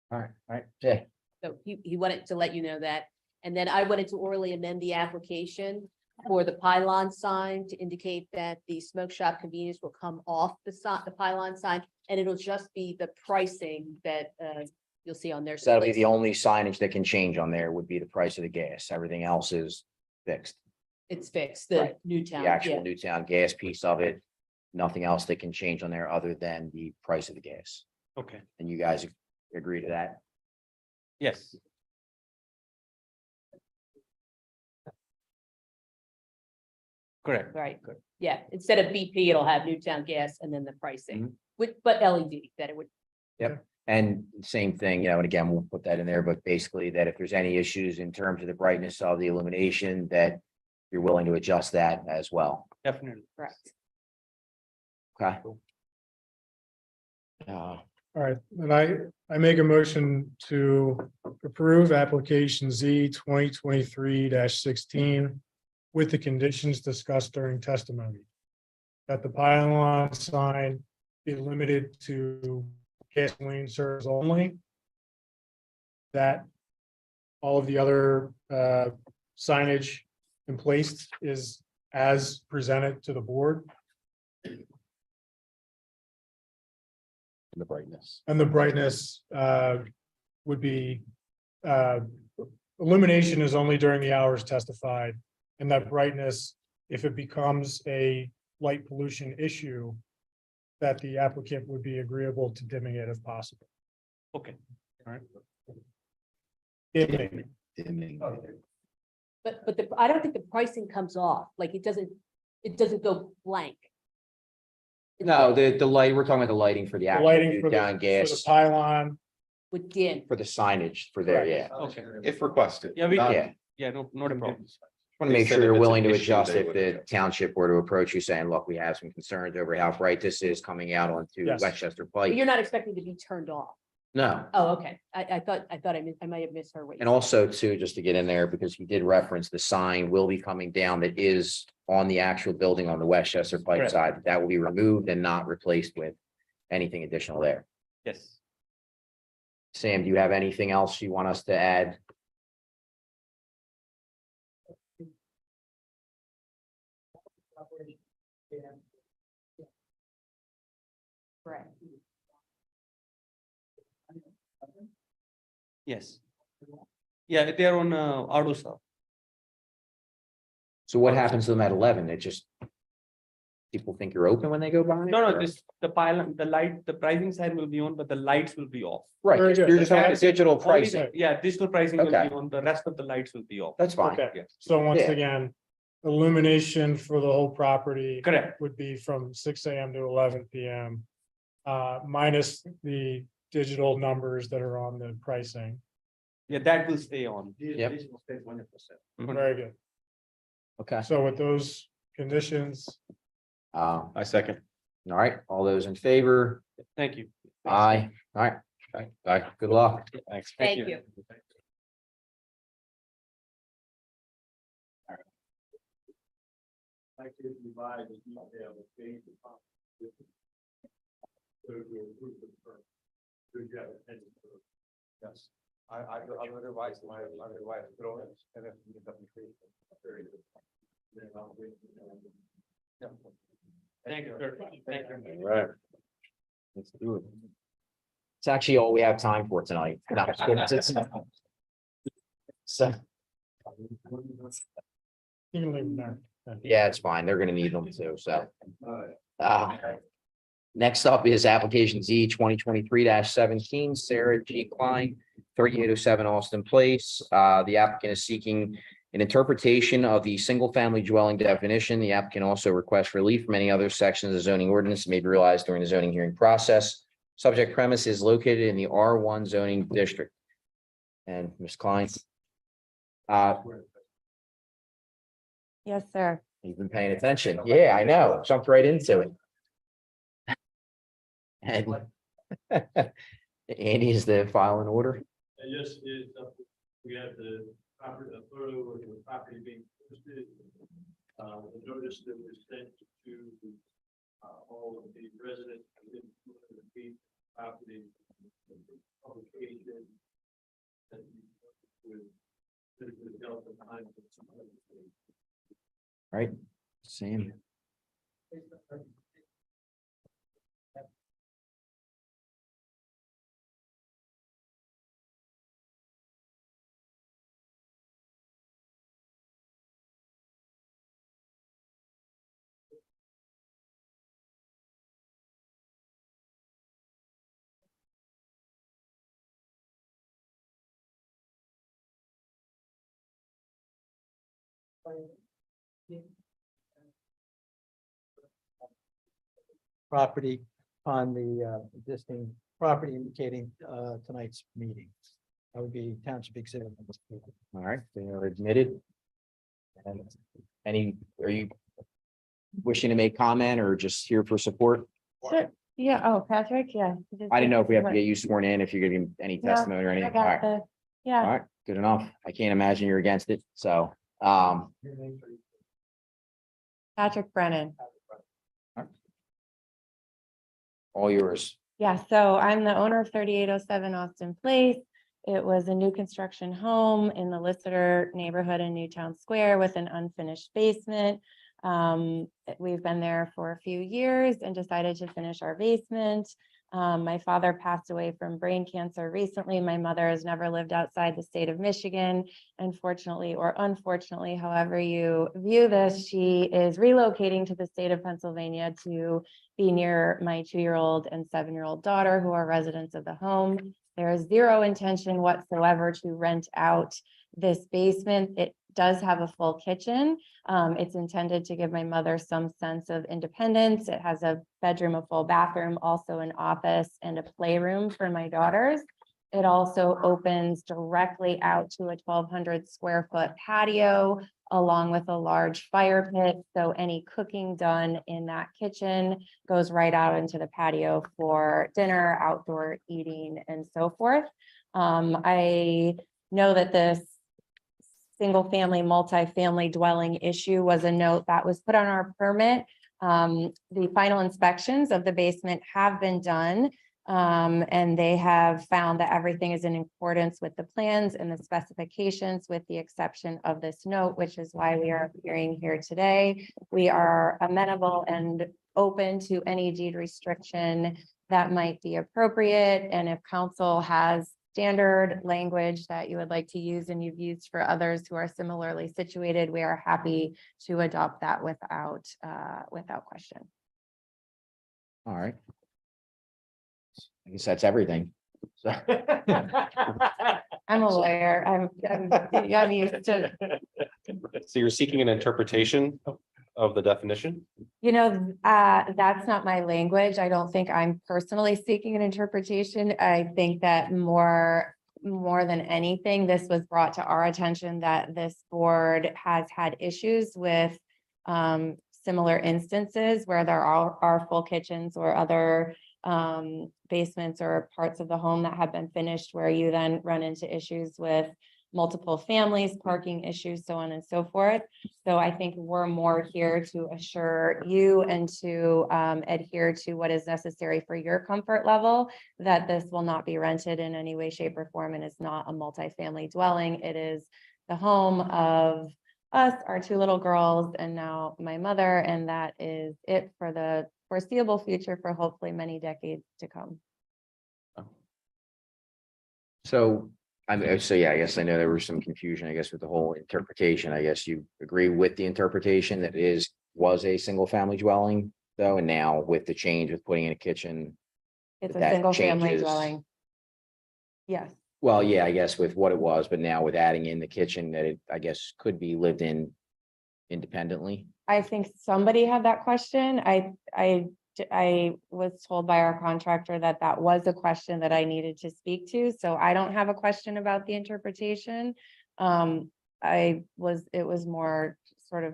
All right, yeah, so he wanted to let you know that. And then I wanted to orally amend the application for the pylon sign to indicate that the smoke shop convenience will come off the pylon sign, and it'll just be the pricing that you'll see on there. so that'll be the only signage that can change on there would be the price of the gas. Everything else is fixed. It's fixed, the Right. Newtown, The actual yeah. Newtown gas piece of it, nothing else that can change on there other than the price of the gas. Okay, And you guys agree to that? yes. Correct. Right, yeah, instead of BP, it'll have Newtown gas and then the pricing, with, but LED, that it would, And same thing, and again, we'll put that in there, but basically that if there's any issues in terms of the brightness of the illumination, that you're willing to adjust that as well. Definitely. correct. Okay. All right, and I make a motion to approve application Z 2023-16 with the conditions discussed during testimony. That the pylon sign be limited to gasoline serves only. That all of the other signage in place is as presented to the board. The brightness. And the brightness would be illumination is only during the hours testified. And that brightness, if it becomes a light pollution issue, that the applicant would be agreeable to dimming it if possible. Okay. Dimming. But I don't think the pricing comes off, like it doesn't go blank. No, the light, we're talking about the lighting for the The actual lighting for Newtown the gas, pylon. With dim, for the signage for there, yeah. Okay. If requested. Yeah, we not- Yeah. Yeah, no, not a problem. Want to They make said sure if you're it's an willing to issue, adjust they if would the adjust. township were to approach you saying, look, we have some concerns over how bright this is coming out onto Yes. Westchester but Pike. you're not expecting to be turned off. No, Oh, okay, I thought I might have misheard what you and said. also too, just to get in there, because he did reference the sign will be coming down that is on the actual building on the Westchester Pike Correct. side. That will be removed and not replaced with anything additional there. Yes. Sam, do you have anything else you want us to add? Correct. Yes. Yeah, they are on auto shop. So what happens to them at 11? It just. People think you're open when they go by? No, or- no, this, the pylon, the light, the pricing sign will be on, but the lights will be off. Right, Very good. you're just having a digital Only the- pricing. Yeah, digital pricing will Okay. be on, the rest of the lights will be off. That's fine. Okay, Yes. so once Yeah. again, illumination for the whole property Correct, would be from 6 AM to 11 PM. Minus the digital numbers that are on the pricing. yeah, that will stay on. Yep. Mhm. Very good. Okay. So with those conditions, I second. All right, all those in favor? Thank you. Aye. All right. Okay. Bye. Good luck. Thanks. Thank you. I could provide the detail of phase of competition. So to approve the first. So you have a pending first. Yes. I will revise my drawings and then the application. Very good. Then I'll wait. Yeah. Thank you, sir. Thank you. All right. Let's do it. It's actually all we have time for tonight. No, it's- So, You can leave them there. yeah, it's fine. They're gonna need them too, so. Next up is application Z 2023-17, Sarah G. Klein, 3807 Austin Place. The applicant is seeking an interpretation of the single-family dwelling definition. The applicant also requests relief from any other sections of the zoning ordinance that may be realized during the zoning hearing process. Subject premise is located in the R1 zoning district. And Ms. Klein. Yes, sir. You've been paying attention. Yeah, I know. Jumped right into it. And Andy, is the file in order? And yes, we have the property, a photo of the property being posted. The notice that was sent to all of the residents within 200 feet of property. Publication. That with Delta Times. Right, Sam. Property on the existing property indicating tonight's meeting. That would be township exhibit. All right, they are admitted. And are you wishing to make comment or just here for support? Sure. Yeah. Oh, Patrick. Yeah. I didn't know if we have to get you sworn in, if you're giving any No, testimony or I anything. All got right, the, all yeah. right, good enough. I can't imagine you're against it, so, Patrick Brennan. all yours. Yeah, so I'm the owner of 3807 Austin Place. It was a new construction home in the Lister neighborhood in Newtown Square with an unfinished basement. We've been there for a few years and decided to finish our basement. My father passed away from brain cancer recently. My mother has never lived outside the state of Michigan. And fortunately or unfortunately, however you view this, she is relocating to the state of Pennsylvania to be near my 2-year-old and 7-year-old daughter who are residents of the home. There is zero intention whatsoever to rent out this basement. It does have a full kitchen. It's intended to give my mother some sense of independence. It has a bedroom, a full bathroom, also an office and a playroom for my daughters. It also opens directly out to a 1,200 square foot patio along with a large fire pit. So any cooking done in that kitchen goes right out into the patio for dinner, outdoor eating, and so forth. I know that this single family, multifamily dwelling issue was a note that was put on our permit. The final inspections of the basement have been done. And they have found that everything is in accordance with the plans and the specifications, with the exception of this note, which is why we are appearing here today. We are amenable and open to any deed restriction that might be appropriate. And if council has standard language that you would like to use and you've used for others who are similarly situated, we are happy to adopt that without question. All right. I guess that's everything. So. I'm a lawyer. I'm used to, So you're seeking an interpretation of the definition? that's not my language. I don't think I'm personally seeking an interpretation. I think that more than anything, this was brought to our attention that this board has had issues with similar instances where there are full kitchens or other basements or parts of the home that have been finished, where you then run into issues with multiple families, parking issues, so on and so forth. So I think we're more here to assure you and to adhere to what is necessary for your comfort level, that this will not be rented in any way, shape, or form, and is not a multifamily dwelling. It is the home of us, our 2 little girls, and now my mother, and that is it for the foreseeable future, for hopefully many decades to come. So I mean, so yeah, I guess I know there was some confusion, I guess, with the whole interpretation. I guess you agree with the interpretation that was a single family dwelling though, and now with the change with putting in a kitchen. It's a that single family changes- dwelling. Yes, Well, yeah, I guess with what it was, but now with adding in the kitchen that it, I guess, could be lived in independently. I think somebody had that question. I was told by our contractor that that was a question that I needed to speak to, so I don't have a question about the interpretation. It was more sort of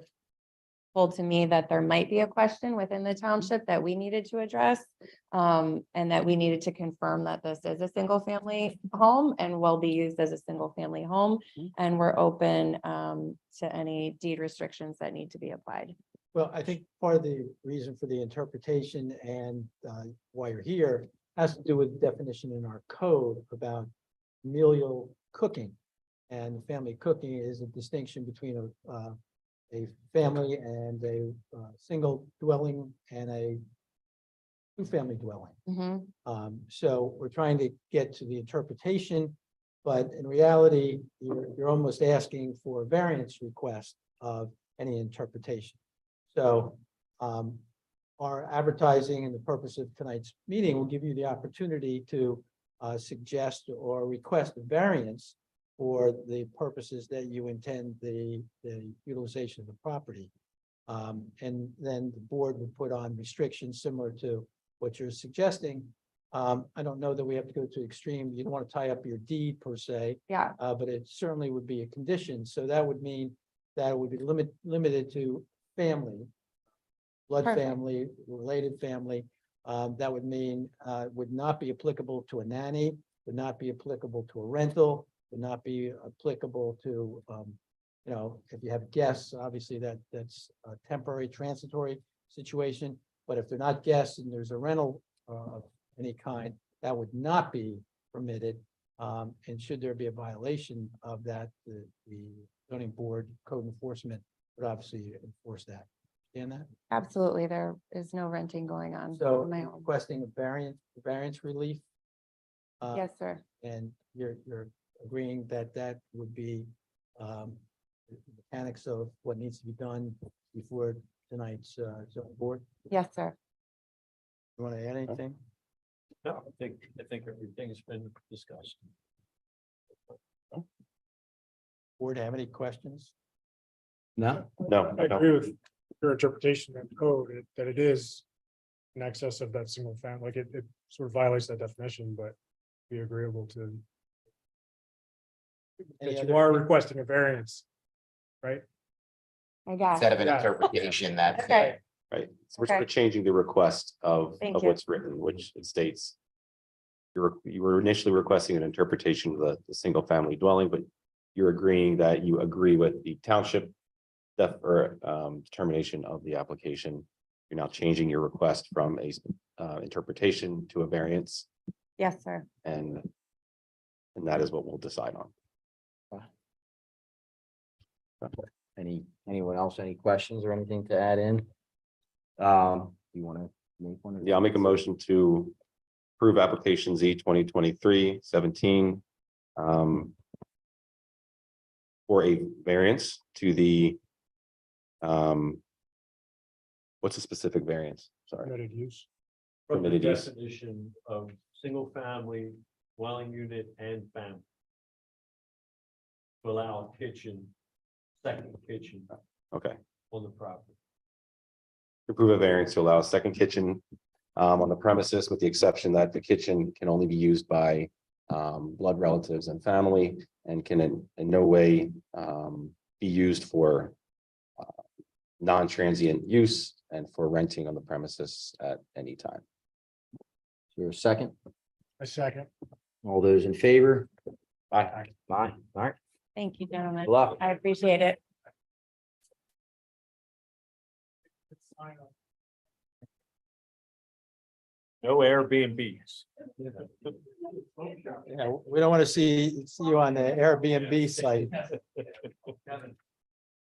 told to me that there might be a question within the township that we needed to address. And that we needed to confirm that this is a single family home and will be used as a single family home. And we're open to any deed restrictions that need to be applied. Well, I think part of the reason for the interpretation and why you're here has to do with the definition in our code about familial cooking. And family cooking is a distinction between a family and a single dwelling and a two-family dwelling. Mhm. So we're trying to get to the interpretation, but in reality, you're almost asking for a variance request of any interpretation. So our advertising and the purpose of tonight's meeting will give you the opportunity to suggest or request a variance for the purposes that you intend the utilization of the property. And then the board would put on restrictions similar to what you're suggesting. I don't know that we have to go to extreme. You don't want to tie up your deed per se, Yeah, but it certainly would be a condition. So that would mean that it would be limited to family, blood Perfect. family, related family. That would mean would not be applicable to a nanny, would not be applicable to a rental, would not be applicable to, if you have guests, obviously that's a temporary transitory situation. But if they're not guests and there's a rental of any kind, that would not be permitted. And should there be a violation of that, the zoning board code enforcement would obviously enforce that. Understand that? absolutely. There is no renting going on So in my home. requesting a variance relief. Yes, sir. And you're agreeing that that would be the mechanics of what needs to be done before tonight's zoning board. Yes, sir. You want to add anything? No, I think everything's been discussed. Board have any questions? No, No, I no. agree with your interpretation of the code, that it is in excess of that single family, like it sort of violates that definition, but be agreeable to. Any That other- you are requesting a variance, right? I got instead it. of an Yeah. interpretation that. Okay. Right, so we're sort of changing the request Thank of you. what's written, which it states. You were initially requesting an interpretation of the single family dwelling, but you're agreeing that you agree with the township. Determination of the application. You're now changing your request from a interpretation to a variance, Yes, sir. and that is what we'll decide on. Anyone else, any questions or anything to add in? You want to make one? Yeah, I'll make a motion to approve application Z 2023-17 for a variance to the what's the specific variance? Sorry, Permitted use. From the Permitted use. definition of single family, dwelling unit and family. To allow a kitchen, second kitchen okay. on the property. Approve a variance to allow a second kitchen on the premises with the exception that the kitchen can only be used by blood relatives and family and can in no way be used for non-transient use and for renting on the premises at any time. Your second, A second. all those in favor? Aye. Aye, all right, Thank you, gentlemen. good luck. I appreciate it. No Airbnbs. Yeah, we don't want to see you on the Airbnb site.